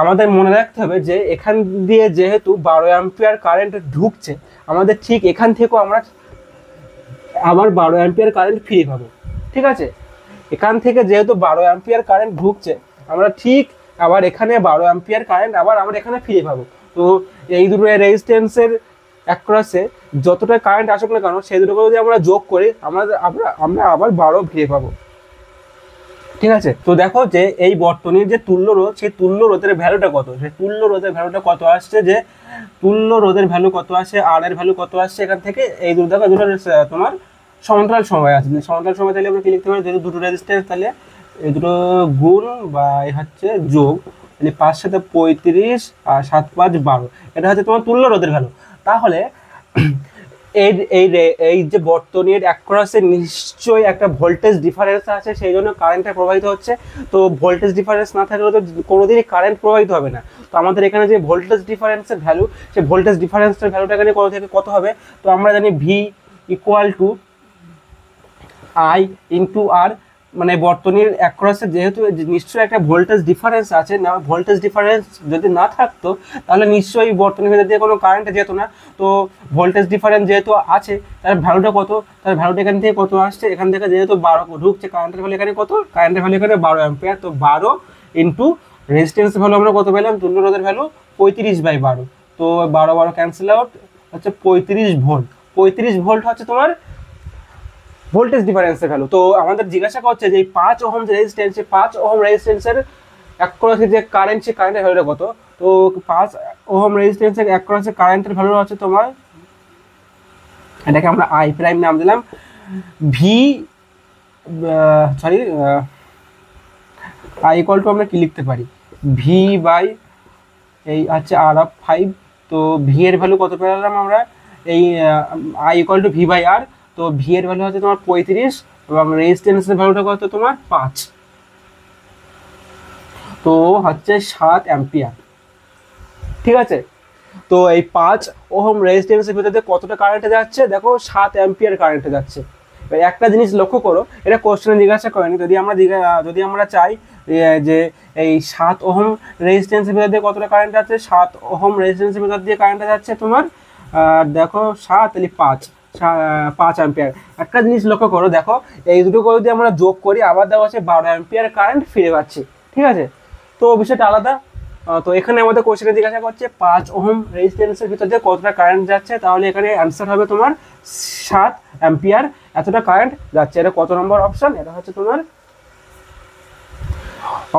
আমাদের মনে রাখতে হবে যে এখান দিয়ে যেহেতু 12 অ্যাম্পিয়ার কারেন্ট ঢুকছে, আমাদের ঠিক এখান থেকেও আমরা আবার 12 অ্যাম্পিয়ার কারেন্ট ফিরে পাবো। ঠিক আছে, এখান থেকে যেহেতু 12 অ্যাম্পিয়ার কারেন্ট ঢুকছে, আমরা ঠিক আবার এখানে 12 অ্যাম্পিয়ার কারেন্ট আবার আমরা এখানে ফিরে পাবো। তো এই দুটো রেজিস্ট্যান্সের অ্যাক্রসে যতটা কারেন্ট আসুক না কেন, সেই দুটোকে যদি আমরা যোগ করি, আমরা আবার 12 ফিরে পাবো। ঠিক আছে, তো দেখো যে এই বর্তনীর যে তুল্য রোধ, সেই তুল্য রোধের ভ্যালুটা কত, সেই তুল্য রোধের ভ্যালুটা কত আসছে, যে তুল্য রোধের ভ্যালু কত আসে, আর এর ভ্যালু কত আসছে, এখান থেকে এই দুটো তোমার সমান্তরাল সময় আছে। সমান্তরাল সময় তাহলে আমরা কি লিখতে পারি? যেহেতু দুটো রেজিস্ট্যান্স, তাহলে এই দুটো গুণ বা এই হচ্ছে যোগ, মানে 5 সাথে 35 আর 7 5 12, এটা হচ্ছে তোমার তুল্য রোধের ভ্যালু। তাহলে এই যে বর্তনীর অ্যাক্রসে নিশ্চয়ই একটা ভোল্টেজ ডিফারেন্স আছে, সেই জন্য কারেন্টটা প্রবাহিত হচ্ছে। তো ভোল্টেজ ডিফারেন্স না থাকলে তো কোনোদিনই কারেন্ট প্রবাহিত হবে না। তো আমাদের এখানে যে ভোল্টেজ ডিফারেন্সের ভ্যালু, সেই ভোল্টেজ ডিফারেন্সের ভ্যালুটা এখানে কত থেকে কত হবে? তো আমরা জানি V equal to I into R, মানে বর্তনীর অ্যাক্রসে যেহেতু নিশ্চয়ই একটা ভোল্টেজ ডিফারেন্স আছে, না ভোল্টেজ ডিফারেন্স যদি না থাকতো তাহলে নিশ্চয়ই বর্তনীর ভেতর দিয়ে কোনো কারেন্ট যেত না। তো ভোল্টেজ ডিফারেন্স যেহেতু আছে, তার ভ্যালুটা কত, তার ভ্যালুটা এখান থেকে কত আসছে, এখান থেকে যেহেতু 12 ঢুকছে, কারেন্টের ভ্যালু এখানে কত, কারেন্টের ভ্যালু এখানে 12 অ্যাম্পিয়ার। তো 12 ইন্টু রেজিস্ট্যান্সের ভ্যালু আমরা কত পেলাম, তুল্য রোধের ভ্যালু 35/12। তো 12 ক্যান্সেল আউট, হচ্ছে 35 ভোল্ট। 35 ভোল্ট হচ্ছে তোমার ভোল্টেজ ডিফারেন্সের ভ্যালু। তো আমাদের জিজ্ঞাসা করছে যে 5 ওহম যে রেজিস্ট্যান্স, 5 ওহম রেজিস্ট্যান্সের অ্যাক্রসে যে কারেন্ট, সেই কারেন্টের ভ্যালুটা কত। তো 5 ওহম রেজিস্ট্যান্সের অ্যাক্রসে কারেন্টের ভ্যালু হচ্ছে তোমার, এটাকে আমরা আই প্রাইম নাম দিলাম, ভি আই ইকুয়াল টু আমরা কি লিখতে পারি, ভি বাই এই হচ্ছে আর অফ 5। তো ভি এর ভ্যালু কত পেলাম আমরা, এই I equal to V by R. তো ভি এর ভ্যালু হচ্ছে তোমার 35, এবং রেজিস্ট্যান্সের ভ্যালুটা কত তোমার 5, তো হচ্ছে 7 অ্যাম্পিয়ার। ঠিক আছে, তো এই 5 ওহম রেজিস্ট্যান্সের ভিতরে দিয়ে কতটা কারেন্টে যাচ্ছে, দেখো 7 অ্যাম্পিয়ার কারেন্টে যাচ্ছে। এবার একটা জিনিস লক্ষ্য করো, এটা কোশ্চেনে জিজ্ঞাসা করেনি, যদি আমরা চাই যে এই 7 ওহম রেজিস্ট্যান্সের ভিতর দিয়ে কতটা কারেন্ট যাচ্ছে, 7 ওহম রেজিস্ট্যান্সের ভিতর দিয়ে কারেন্টে যাচ্ছে তোমার দেখো 7 তাহলে 5 অ্যাম্পিয়ার। একটা জিনিস লক্ষ্য করো, দেখো এই দুটো করে যদি আমরা যোগ করি আবার দেওয়া আছে 12 অ্যাম্পিয়ার কারেন্ট ফিরে পাচ্ছি, ঠিক আছে। তো বিষয়টা আলাদা। তো এখানে আমাদের কোশ্চেনে জিজ্ঞাসা করছে 5 ওহম রেজিস্ট্যান্সের ভিতর দিয়ে কতটা কারেন্ট যাচ্ছে, তাহলে এখানে অ্যান্সার হবে তোমার 7 অ্যাম্পিয়ার এতটা কারেন্ট যাচ্ছে। এটা কত নম্বর অপশন, এটা হচ্ছে তোমার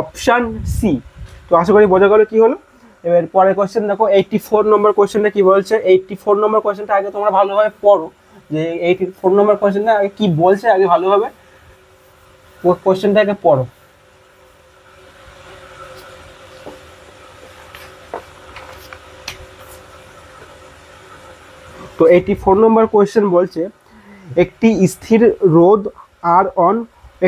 অপশন সি। তো আশা করি বোঝা গেল কি হলো। এবার পরের কোশ্চেন দেখো 84 নম্বর কোশ্চেনটা কি বলছে। 84 নম্বর কোশ্চেনটা আগে তোমরা ভালোভাবে পড়ো, যে 84 নম্বর কোশ্চেনটা আগে কি বলছে আগে ভালোভাবে কোশ্চেনটা আগে পড়ো। তো 84 নম্বর কোয়েশ্চেন বলছে একটি স্থির রোধ আর অন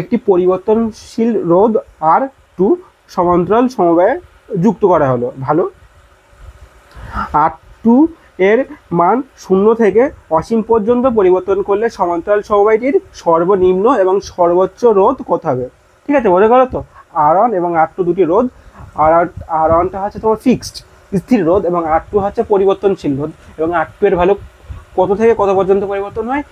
একটি পরিবর্তনশীল রোধ আর টু সমান্তরাল সমবায়ে যুক্ত করা হলো। ভালো, আর টু এর মান 0 থেকে অসীম পর্যন্ত পরিবর্তন করলে সমান্তরাল সমবায়টির সর্বনিম্ন এবং সর্বোচ্চ রোধ কত হবে। ঠিক আছে, বোঝা গেল তো। আর অন এবং আর টু দুটি রোধ, আর অনটা হচ্ছে তোমার ফিক্সড স্থির রোধ এবং আর টু হচ্ছে পরিবর্তনশীল রোধ, এবং আর টু এর ভ্যালু কত থেকে কত পর্যন্ত পরিবর্তন হয়,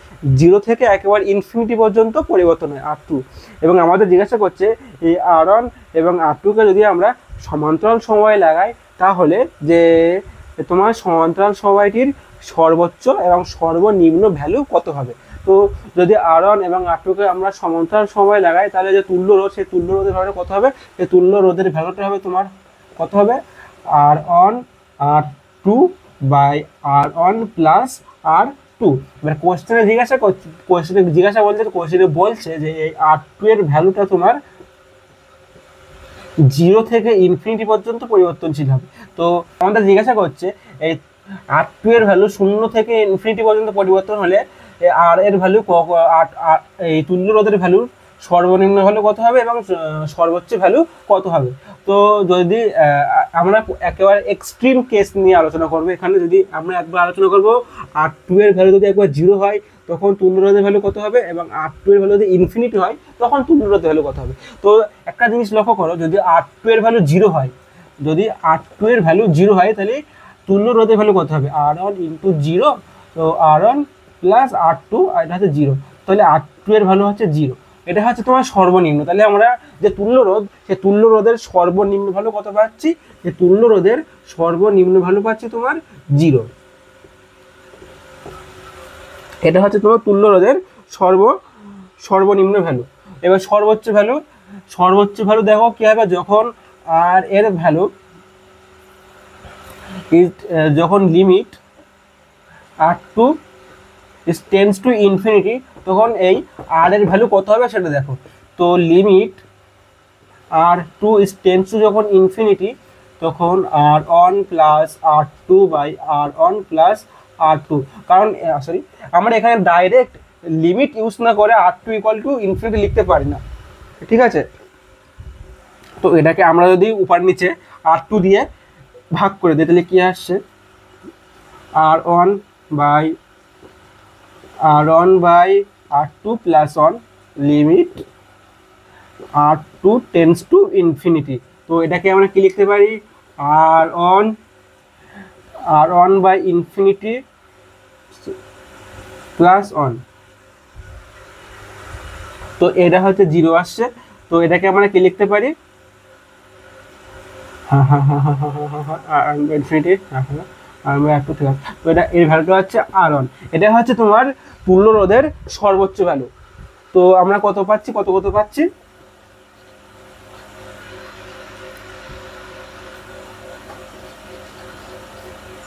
0 থেকে একেবারে ইনফিনিটি পর্যন্ত পরিবর্তন হয় আর টু। এবং আমাদের জিজ্ঞাসা করছে এই আর অন এবং আর টুকে যদি আমরা সমান্তরাল সমবায় লাগাই তাহলে যে তোমার সমান্তরাল সমবায়টির সর্বোচ্চ এবং সর্বনিম্ন ভ্যালু কত হবে। তো যদি আর অন এবং আর টুকে আমরা সমান্তরাল সমবায় লাগাই তাহলে যে তুল্য রোধ, সেই তুল্য রোধের ভ্যালু কত হবে, এই তুল্য রোধের ভ্যালুটা হবে তোমার কত হবে, r one r two by r one plus r two. এবার কোশ্চেনে জিজ্ঞাসা বলছে যে এই আর টু এর ভ্যালুটা তোমার 0 থেকে ইনফিনিটি পর্যন্ত পরিবর্তনশীল হবে। তো আমাদের জিজ্ঞাসা করছে এই আর টু এর ভ্যালু 0 থেকে ইনফিনিটি পর্যন্ত পরিবর্তন হলে আর এর ভ্যালু এই তুল্য রোধের ভ্যালু সর্বনিম্ন ভ্যালু কত হবে এবং সর্বোচ্চ ভ্যালু কত হবে। তো যদি আমরা একেবারে এক্সট্রিম কেস নিয়ে আলোচনা করবো, এখানে যদি আমরা একবার আলোচনা করবো আর টু এর ভ্যালু যদি একবার 0 হয় তখন তুল্য রোধের ভ্যালু কত হবে, এবং আর টু এর ভ্যালু যদি ইনফিনিটি হয় তখন তুল্য রোধের ভ্যালু কত হবে। তো একটা জিনিস লক্ষ্য করো, যদি আর টু এর ভ্যালু 0 হয়, যদি আর টু এর ভ্যালু 0 হয় তাহলে তুল্য রোধের ভ্যালু কত হবে, আর অন ইন্টু 0, তো আর অন প্লাস আর টু, আর এটা হচ্ছে 0, তাহলে আর টু এর ভ্যালু হচ্ছে 0। এটা হচ্ছে তোমার সর্বনিম্ন। তাহলে আমরা যে তুল্য রোধ, সে তুল্য রোধের সর্বনিম্ন ভ্যালু কত পাচ্ছি, যে তুল্য রোধের সর্বনিম্ন ভ্যালু পাচ্ছি তোমার 0। এটা হচ্ছে তোমার তুল্য রোধের সর্বনিম্ন ভ্যালু। এবার সর্বোচ্চ ভ্যালু দেখো কি হবে, যখন আর এর ভ্যালু যখন limit R two tends to infinity তখন এই আর এর ভ্যালু কত হবে সেটা দেখো। তো limit R two tends to যখন ইনফিনিটি তখন r one plus r two by r one plus r two, কারণ সরি আমরা এখানে ডাইরেক্ট লিমিট ইউজ না করে r two equal to infinity লিখতে পারি না, ঠিক আছে। তো এটাকে আমরা যদি উপর নিচে আর টু দিয়ে ভাগ করে দিই তাহলে কি আসছে, r one by r two plus one limit R two tends to infinity. তো এটাকে আমরা কি লিখতে পারি, r one by infinity plus one. তো এটা হচ্ছে 0 আসছে, তো এটাকে আমরা কি লিখতে পারি, ইনফিনিটি একটু ঠিক আছে। তো এটা এর ভ্যালুটা হচ্ছে আর ওয়ান, এটা হচ্ছে তোমার তুল্য রোধের সর্বোচ্চ ভ্যালু। তো আমরা কত পাচ্ছি, কত পাচ্ছি,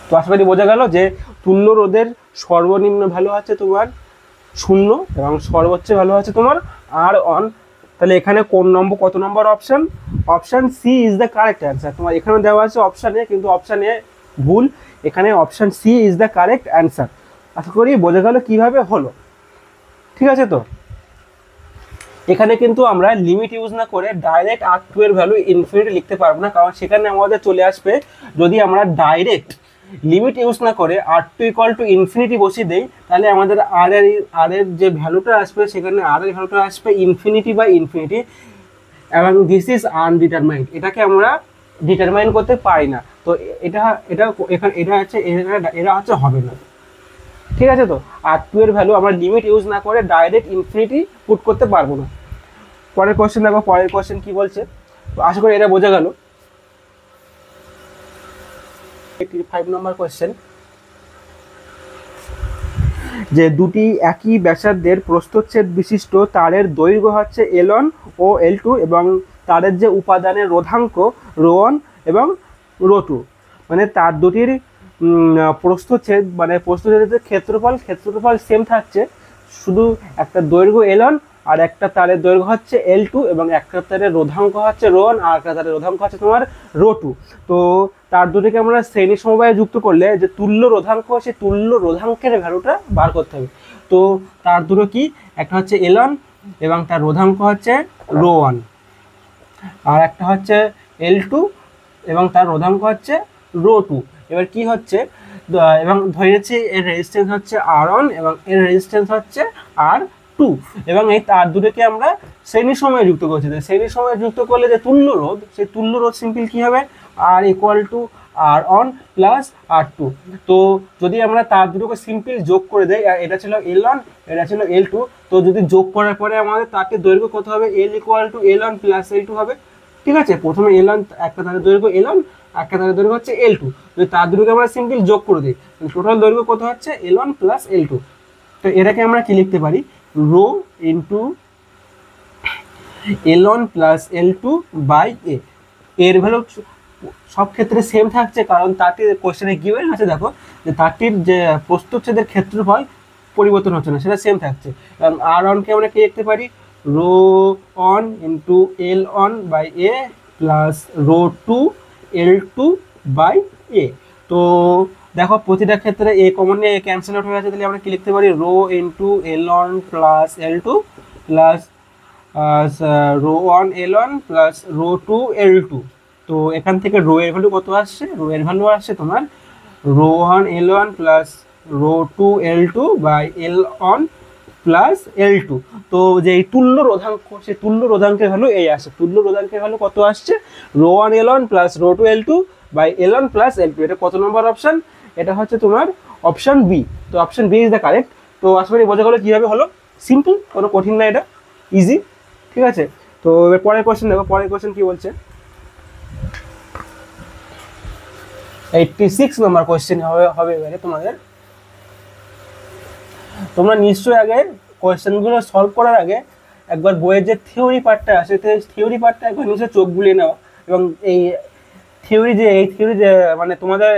তো আশা করি বোঝা গেল যে তুল্য রোধের সর্বনিম্ন ভ্যালু হচ্ছে তোমার 0 এবং সর্বোচ্চ ভ্যালু হচ্ছে তোমার আর অন। তাহলে এখানে কত number option, option C is the correct answer. তোমার এখানে দেওয়া আছে অপশন এ, কিন্তু অপশন এ ভুল, এখানে option C is the correct answer. আশা করি বোঝা গেল কিভাবে হলো, ঠিক আছে। তো এখানে কিন্তু আমরা লিমিট ইউজ না করে ডাইরেক্ট আর টু এর ভ্যালু ইনফিনিটি লিখতে পারবো না, কারণ সেখানে আমাদের চলে আসবে যদি আমরা ডাইরেক্ট লিমিট ইউজ না করে R2 ইকুয়াল টু ইনফিনিটি বসিয়ে দেই, তাহলে আমাদের আর এর যে ভ্যালুটা আসবে সেখানে আর এর ভ্যালুটা আসবে ইনফিনিটি বাই ইনফিনিটি, এবং দিস ইজ আনডিটারমাইন্ড, এটাকে আমরা ডিটারমাইন করতে পারি না। তো এটা এটা এখানে এটা হচ্ছে এটা হচ্ছে হবে না, ঠিক আছে। তো R2 এর ভ্যালু আমরা লিমিট ইউজ না করে ডাইরেক্ট ইনফিনিটি পুট করতে পারবো না। পরের কোশ্চেন দেখো, পরের কোশ্চেন কি বলছে, আশা করি এটা বোঝা গেল। 5 নম্বর কোশ্চেন, যে দুটি একই ব্যাসার্ধের প্রস্থচ্ছেদ বিশিষ্ট তারের দৈর্ঘ্য হচ্ছে L1 ও L2 এবং তারের যে উপাদানের রোধাঙ্ক ρ1 এবং ρ2, মানে তার দুটির প্রস্থচ্ছেদ মানে প্রস্থচ্ছেদের ক্ষেত্রফল সেম থাকছে, শুধু একটা দৈর্ঘ্য L1 আর একটা তারের দৈর্ঘ্য হচ্ছে L2 এবং একটা তারের রোধাঙ্ক হচ্ছে ρ1 আর একটা তারের রোধাঙ্ক হচ্ছে তোমার ρ2। তো তার দুটিকে আমরা শ্রেণী সমবায়ে যুক্ত করলে যে তুল্য রোধাঙ্ক, সেই তুল্য রোধাঙ্কের ভ্যালুটা বার করতে হবে। তো তার দুটো কি, একটা হচ্ছে L1 এবং তার রোধাঙ্ক হচ্ছে ρ1, আর একটা হচ্ছে L2 এবং তার রোধাঙ্ক হচ্ছে ρ2। এবার কি হচ্ছে, এবং ধরে নিচ্ছি এর রেজিস্ট্যান্স হচ্ছে R1 এবং এর রেজিস্ট্যান্স হচ্ছে R2, এবং এই তার দুটোকে আমরা শ্রেণী সময়ে যুক্ত করছি। শ্রেণী সময়ে যুক্ত করলে যে তুল্য রোধ, সেই তুল্য রোধ সিম্পল কি হবে, R equal to R1 plus R2। তো যদি আমরা তার দুটোকে সিম্পল যোগ করে দেই, এটা ছিল L1 এটা ছিল L2, তো যদি যোগ করার পরে আমাদের তাকে দৈর্ঘ্য কত হবে, L equal to L1 plus L2 হবে, ঠিক আছে। প্রথমে L1 একটা তারের দৈর্ঘ্য L1, একটা তারের দৈর্ঘ্য হচ্ছে L2, যদি তার দুটোকে আমরা সিম্পল যোগ করে দিই, টোটাল দৈর্ঘ্য কত হচ্ছে L1 প্লাস L2। তো এটাকে আমরা কি লিখতে পারি, rho into L1 plus L2 by a. এর ভ্যালু সব ক্ষেত্রে সেম থাকছে, কারণ তারটির কোশ্চেনে গিভেন আছে, দেখো যে তারটির যে প্রস্থচ্ছেদের ক্ষেত্রফল পরিবর্তন হচ্ছে না, সেটা সেম থাকছে। এবং R1কে আমরা কি লিখতে পারি, rho one into L1 by a plus ρ2 L2 by a. তো দেখো প্রতিটা ক্ষেত্রে এ কমন নিয়ে ক্যান্সেল আউট হয়ে গেছে, তাহলে আমরা কি লিখতে পারি, rho into L1 plus L2 plus ρ1 L1 plus ρ2 L2। তো এখান থেকে রো এর ভ্যালু কত আসছে, রো এর ভ্যালু আসছে তোমার ρ1 L1 plus ρ2 L2 by L1 plus L2। তো যে এই তুল্য রোধাঙ্ক, সেই তুল্য রোধাঙ্কের ভ্যালু এই আসছে, তুল্য রোধাঙ্কের ভ্যালু কত আসছে, ρ1 L1 plus ρ2 L2 by L1 plus L2। এটা কত নম্বর অপশন, এটা হচ্ছে তোমার অপশন বি। তো option B is the correct. তো আশা করি বোঝা গেলো কীভাবে হলো, সিম্পল, কোনো কঠিন না, এটা ইজি, ঠিক আছে। তো এবার পরের কোয়েশ্চেন দেখো, পরের কোয়েশ্চেন কি বলছে, 86 নম্বর কোয়েশ্চেন হবে এবারে তোমাদের। তোমরা নিশ্চয়ই আগে কোয়েশ্চেনগুলো সলভ করার আগে একবার বইয়ের যে থিওরি পার্টটা আছে, থিওরি পার্টটা একবার নিশ্চয়ই চোখ বুলিয়ে নাও, এবং এই থিওরি যে মানে তোমাদের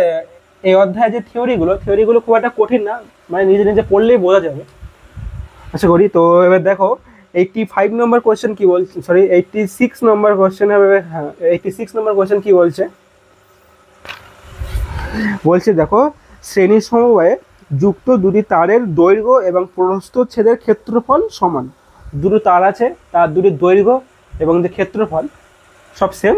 এই অধ্যায়ে যে থিওরিগুলো খুব একটা কঠিন না, মানে নিজে নিজে পড়লেই বোঝা যাবে আশা করি। তো এবার দেখো 85 নম্বর কোয়েশ্চেন কি বলছে, সরি 86 নম্বর কোয়েশ্চেন হবে, হ্যাঁ 86 নম্বর কোয়েশ্চেন কি বলছে, দেখো শ্রেণী সমবায়ে যুক্ত দুটি তারের দৈর্ঘ্য এবং প্রস্থচ্ছেদের ক্ষেত্রফল সমান। দুটো তার আছে, তার দুটি দৈর্ঘ্য এবং যে ক্ষেত্রফল সব সেম,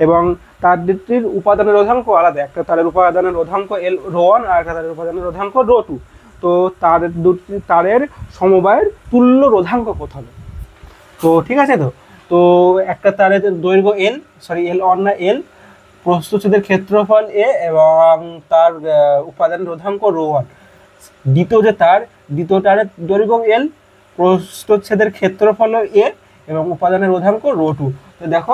এবং তার দুটির উপাদানের রোধাঙ্ক আলাদা, একটা তারের উপাদানের রোধাঙ্ক ρ1 আর একটা তারের উপাদানের রোধাঙ্ক ρ2। তো তার দুটি তারের সমবায়ের তুল্য রোধাঙ্ক কত হবে। তো ঠিক আছে, তো একটা তারের দৈর্ঘ্য L1 না L, প্রস্থচ্ছেদের ক্ষেত্রফল এ এবং তার উপাদানের রোধাঙ্ক ρ1। দ্বিতীয় তারের দৈর্ঘ্য L, প্রস্থচ্ছেদের ক্ষেত্রফল এ এবং উপাদানের রোধাঙ্ক ρ2। তো দেখো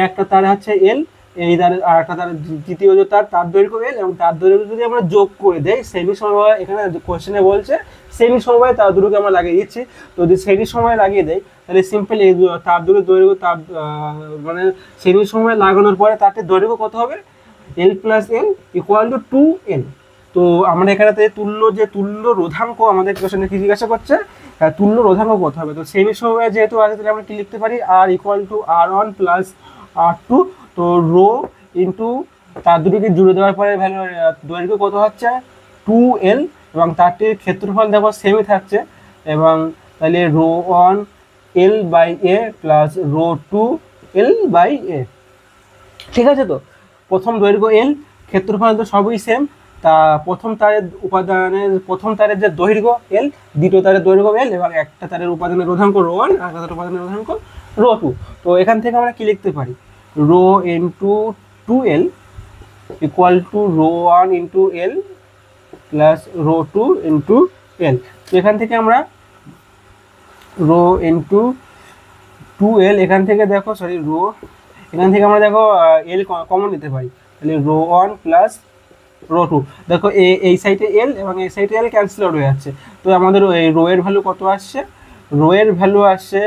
একটা তার হচ্ছে L, এই তারের আর একটা তার দ্বিতীয় যে তার দৈর্ঘ্য L এবং তার দৈর্ঘ্য যদি আমরা যোগ করে দেই শ্রেণী সমবায়, এখানে কোশ্চেনে বলছে শ্রেণী সমবায় তার দুটোকে আমরা লাগিয়ে দিচ্ছি। তো যদি শ্রেণী সময় লাগিয়ে দেয় তাহলে সিম্পল এই তার দুটো দৈর্ঘ্য, তার মানে শ্রেণী সময় লাগানোর পরে তারটি দৈর্ঘ্য কত হবে, L plus L equal to 2L। তো আমরা এখানে তুল্য রোধাঙ্ক আমাদের কোশ্চেনে কি জিজ্ঞাসা করছে, তুল্য রোধাঙ্ক কত হবে। তো শ্রেণী সমবায় যেহেতু আছে তাহলে আমরা কি লিখতে পারি, R equal to R1 plus R2। তো রো ইন্টু তার দুটোকে জুড়ে দেওয়ার পরে ভ্যালু দৈর্ঘ্য কত হচ্ছে 2L, এবং তারটির ক্ষেত্রফল দেখো সেমই থাকছে, এবং তাহলে ρ1 L by a plus ρ2 L by a, ঠিক আছে। তো প্রথম দৈর্ঘ্য L, ক্ষেত্রফল তো সবই সেম। তা প্রথম তারের উপাদানের প্রথম তারের যে দৈর্ঘ্য এল, দ্বিতীয় তারের দৈর্ঘ্য এল, এবং একটা তারের উপাদানের রোধাঙ্ক রো ওয়ান আর একটা তারের উপাদানের রোধাঙ্ক রো টু। তো এখান থেকে আমরা কি লিখতে পারি, rho into two l equal to rho one into l plus rho two into l. তো এখান থেকে আমরা রো ইন্টু টু এল, এখান থেকে দেখো সরি রো, এখান থেকে আমরা দেখো এল কমন নিতে পারি, তাহলে row one plus rho two. দেখো এই সাইডে এল এবং এই সাইডে এল ক্যান্সেল আউট হয়ে যাচ্ছে। তো আমাদের এই রো এর ভ্যালু কত আসছে, রো এর ভ্যালু আসছে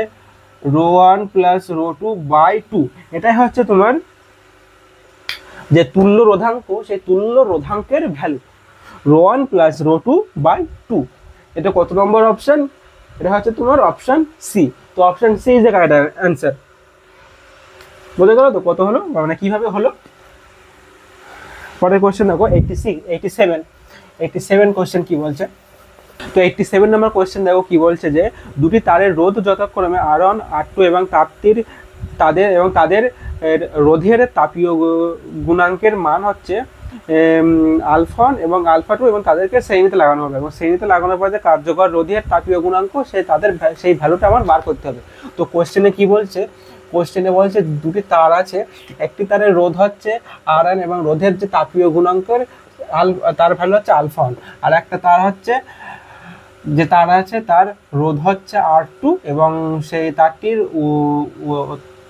rho one plus rho two by two. এটাই হচ্ছে তোমার যে তুল্য রোধাঙ্ক, সেই তুল্য রোধাঙ্কের value rho one plus rho two by two. এটা কত নম্বর অপশন, এটা হচ্ছে তোমার অপশন সি। তো option C is the correct answer. বোঝা গেল তো কত হলো, মানে কিভাবে হলো। পরের কোয়েশ্চেন দেখো 87 কোয়েশ্চেন কি বলছে। তো 87 নম্বর কোয়েশ্চেন দেখো কি বলছে যে দুটি তারের রোধ যথাক্রমে R1 R2 এবং তাদের রোধের তাপীয় গুণাঙ্কের মান হচ্ছে আলফা এবং আলফা টু, এবং তাদেরকে শ্রেণীতে লাগানো হবে, এবং শ্রেণীতে লাগানোর পরে যে কার্যকর রোধের তাপীয় গুণাঙ্ক সেই ভ্যালুটা আমার বার করতে হবে। তো কোয়েশ্চেনে কি বলছে, কোয়েশ্চেনে বলছে দুটি তার আছে, একটি তারের রোধ হচ্ছে R1 এবং রোধের যে তাপীয় গুণাঙ্কের তার ভ্যালু হচ্ছে আলফা, আর একটা তার হচ্ছে যে তার আছে তার রোধ হচ্ছে R2 এবং সেই তারটির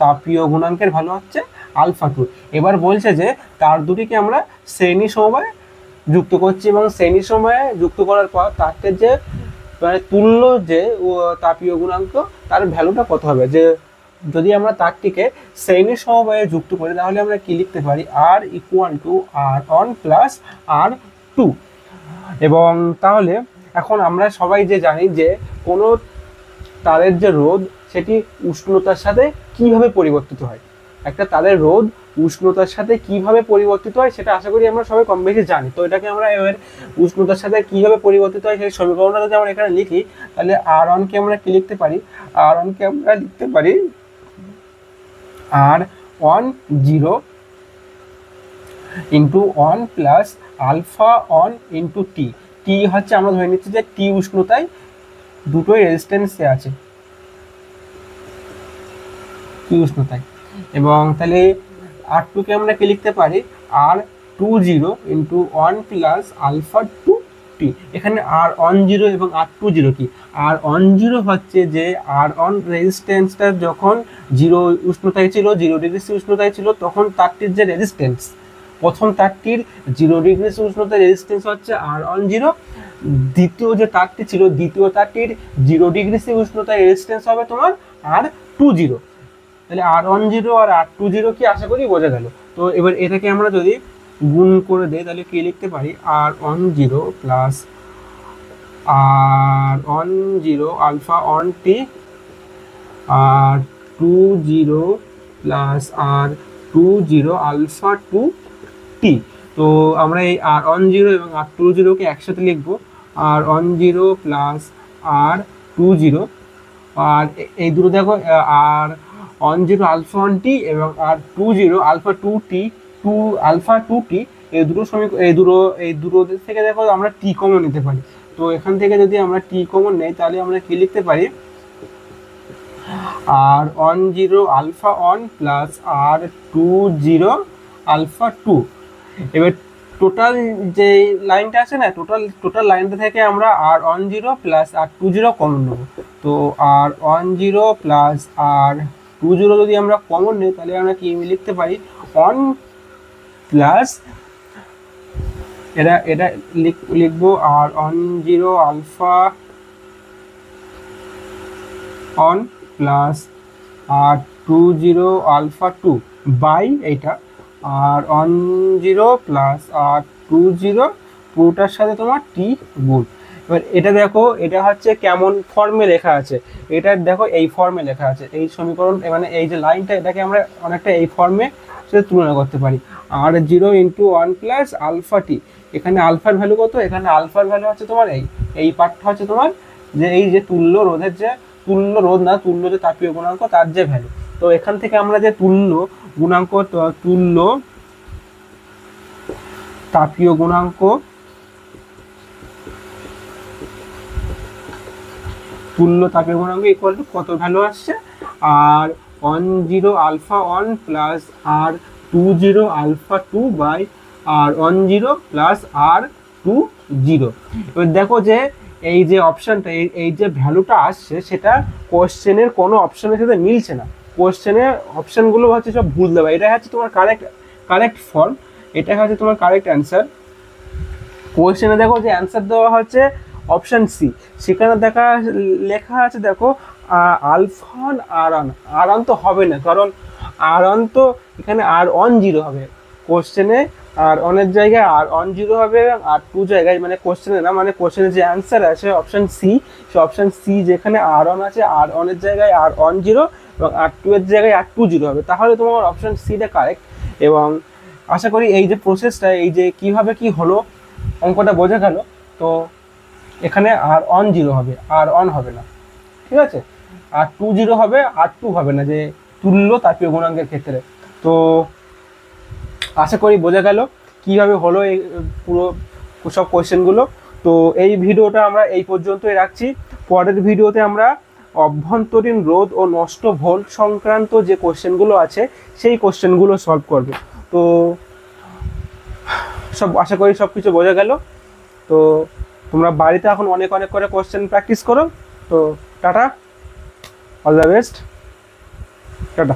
তাপীয় গুণাঙ্কের ভ্যালু হচ্ছে আলফা টু। এবার বলছে যে তার দুটিকে আমরা শ্রেণী সমবায়ে যুক্ত করছি, এবং শ্রেণী সমবায়ে যুক্ত করার পর তারটির যে মানে তুল্য যে তাপীয় গুণাঙ্ক তার ভ্যালুটা কত হবে। যে যদি আমরা তারটিকে শ্রেণী সমবায়ে যুক্ত করি তাহলে আমরা কি লিখতে পারি, আর equal to R1 plus R2। এবং তাহলে এখন আমরা সবাই যে জানি যে কোনো তারের যে রোধ সেটি উষ্ণতার সাথে কিভাবে পরিবর্তিত হয়, একটা তারের রোধ উষ্ণতার সাথে কিভাবে পরিবর্তিত হয় সেটা আশা করি আমরা সবাই কম বেশি জানি। তো এটাকে আমরা এবার উষ্ণতার সাথে কিভাবে পরিবর্তিত হয় সেই সমীকরণটা যদি আমরা এখানে লিখি, তাহলে R1 কে আমরা কি লিখতে পারি, R1 কে আমরা লিখতে পারি R10 into 1 plus alpha 1 into t. T হচ্ছে আমরা ধরে নিচ্ছি যে টি উষ্ণতায় দুটোই রেজিস্ট্যান্সে আছে, টি উষ্ণতায়। এবং তাহলে R2 কে আমরা কি লিখতে পারি, R20 ইন্টু 1 প্লাস আলফা 2 টি। এখানে R10 এবং R20 কি, R10 হচ্ছে যে R1 রেজিস্ট্যান্সটা যখন 0 উষ্ণতায় ছিল, 0 ডিগ্রি উষ্ণতায় ছিল, তখন তারটির যে রেজিস্ট্যান্স, প্রথম তারটির 0 ডিগ্রি উষ্ণতায় রেজিস্ট্যান্স হচ্ছে R10, দ্বিতীয় যে তারটি ছিল দ্বিতীয় তারটির 0 ডিগ্রি উষ্ণতায় রেজিস্ট্যান্স হবে তোমার R20। তাহলে R10 আর R20 কি আশা করি বোঝা গেল। তো এবার এটাকে আমরা যদি গুণ করে দেই তাহলে কি লিখতে পারি, R10 প্লাস R10 আলফা 1 টি, R20 প্লাস R20 আলফা 2 টি। তো আমরা এই R10 এবং R20 কে একসাথে লিখবো, R10 প্লাস R20, আর এই দুটো দেখো R10 আলফা 1 টি এবং R20 আলফা 2 টি, আলফা 2 টি, এই দুটো থেকে দেখো আমরা টি কমন নিতে পারি। তো এখান থেকে যদি আমরা টি কমন নেই তাহলে আমরা কি লিখতে পারি, R10 alpha 1 plus R20 alpha 2। এবার টোটাল যে লাইনটা আছে না, টোটাল লাইনটা থেকে আমরা R10 প্লাস R20 কমন নেব। তো R10 প্লাস R20 যদি আমরা কমন নিই তাহলে আমরা কি লিখতে পারি, 1 প্লাস এটা লিখবো R10 alpha 1 plus R20 alpha 2 by এইটা R10 প্লাস R20 পুরোটার সাথে তোমার টি গুণ। এবার এটা দেখো, এটা হচ্ছে কেমন ফর্মে লেখা আছে, এটা দেখো এই ফর্মে লেখা আছে, এই সমীকরণ মানে এই যে লাইনটা এটাকে আমরা অনেকটা এই ফর্মে সেটা তুলনা করতে পারি, R0 ইন্টু 1 প্লাস আলফা টি। এখানে আলফার ভ্যালু কত, এখানে আলফার ভ্যালু হচ্ছে তোমার এই পার্টটা হচ্ছে তোমার যে এই যে তুল্য রোধের যে তুল্য যে তাপীয় গুণাঙ্ক তার যে ভ্যালু। তো এখান থেকে আমরা যে তুল্য গুণাঙ্ক তুল্য তাপীয় গুণাঙ্ক তুল্য তাপীয় গুণাঙ্ক ইকুয়াল টু কত ভ্যালু আসছে, r 10 alpha 1 plus r 20 alpha 2 by r 10 plus r 20। এবার দেখো যে এই যে অপশানটা এই যে ভ্যালুটা আসছে সেটা কোশ্চেনের কোনো অপশানের সাথে মিলছে না। কোশ্চেনের অপশানগুলো হচ্ছে সব ভুল দেওয়া, এটা হচ্ছে তোমার কারেক্ট ফর্ম, এটা হচ্ছে তোমার কারেক্ট অ্যান্সার। কোশ্চেনে দেখো যে অ্যান্সার দেওয়া হচ্ছে অপশান সি, সেখানে লেখা আছে দেখো আলফান আর অন তো হবে না, কারণ আর অন তো এখানে আর 10 হবে কোশ্চেনে, আর অনের জায়গায় আর 10 হবে এবং আর 2 জায়গায়, মানে কোশ্চেনে না, মানে কোশ্চেনে যে অ্যান্সার আছে অপশান সি, সে অপশান সি যেখানে আর অন আছে আর অনের জায়গায় আর 10 এবং আর 2 এর জায়গায় আর 20 হবে, তাহলে তোমার অপশান সিটা কারেক্ট। এবং আশা করি এই যে প্রসেসটা, এই যে কিভাবে কি হলো অঙ্কটা বোঝা গেল। তো এখানে আর 10 হবে, আর অন হবে না, ঠিক আছে, আর 20 হবে, আর 2 হবে না, যে তুল্য তাপীয় গুণাঙ্কের ক্ষেত্রে। তো আশা করি বোঝা গেল কিভাবে হলো এই পুরো সব কোয়েশ্চেনগুলো। তো এই ভিডিওটা আমরা এই পর্যন্তই রাখছি। পরের ভিডিওতে আমরা অভ্যন্তরীণ রোধ ও নষ্ট ভোল্ট সংক্রান্ত যে কোয়েশ্চেনগুলো আছে সেই কোয়েশ্চেনগুলো সলভ করব। তো আশা করি সব কিছু বোঝা গেল। তো তোমরা বাড়িতে এখন অনেক করে কোয়েশ্চেন প্র্যাকটিস করো। তো tata, all the best, tata.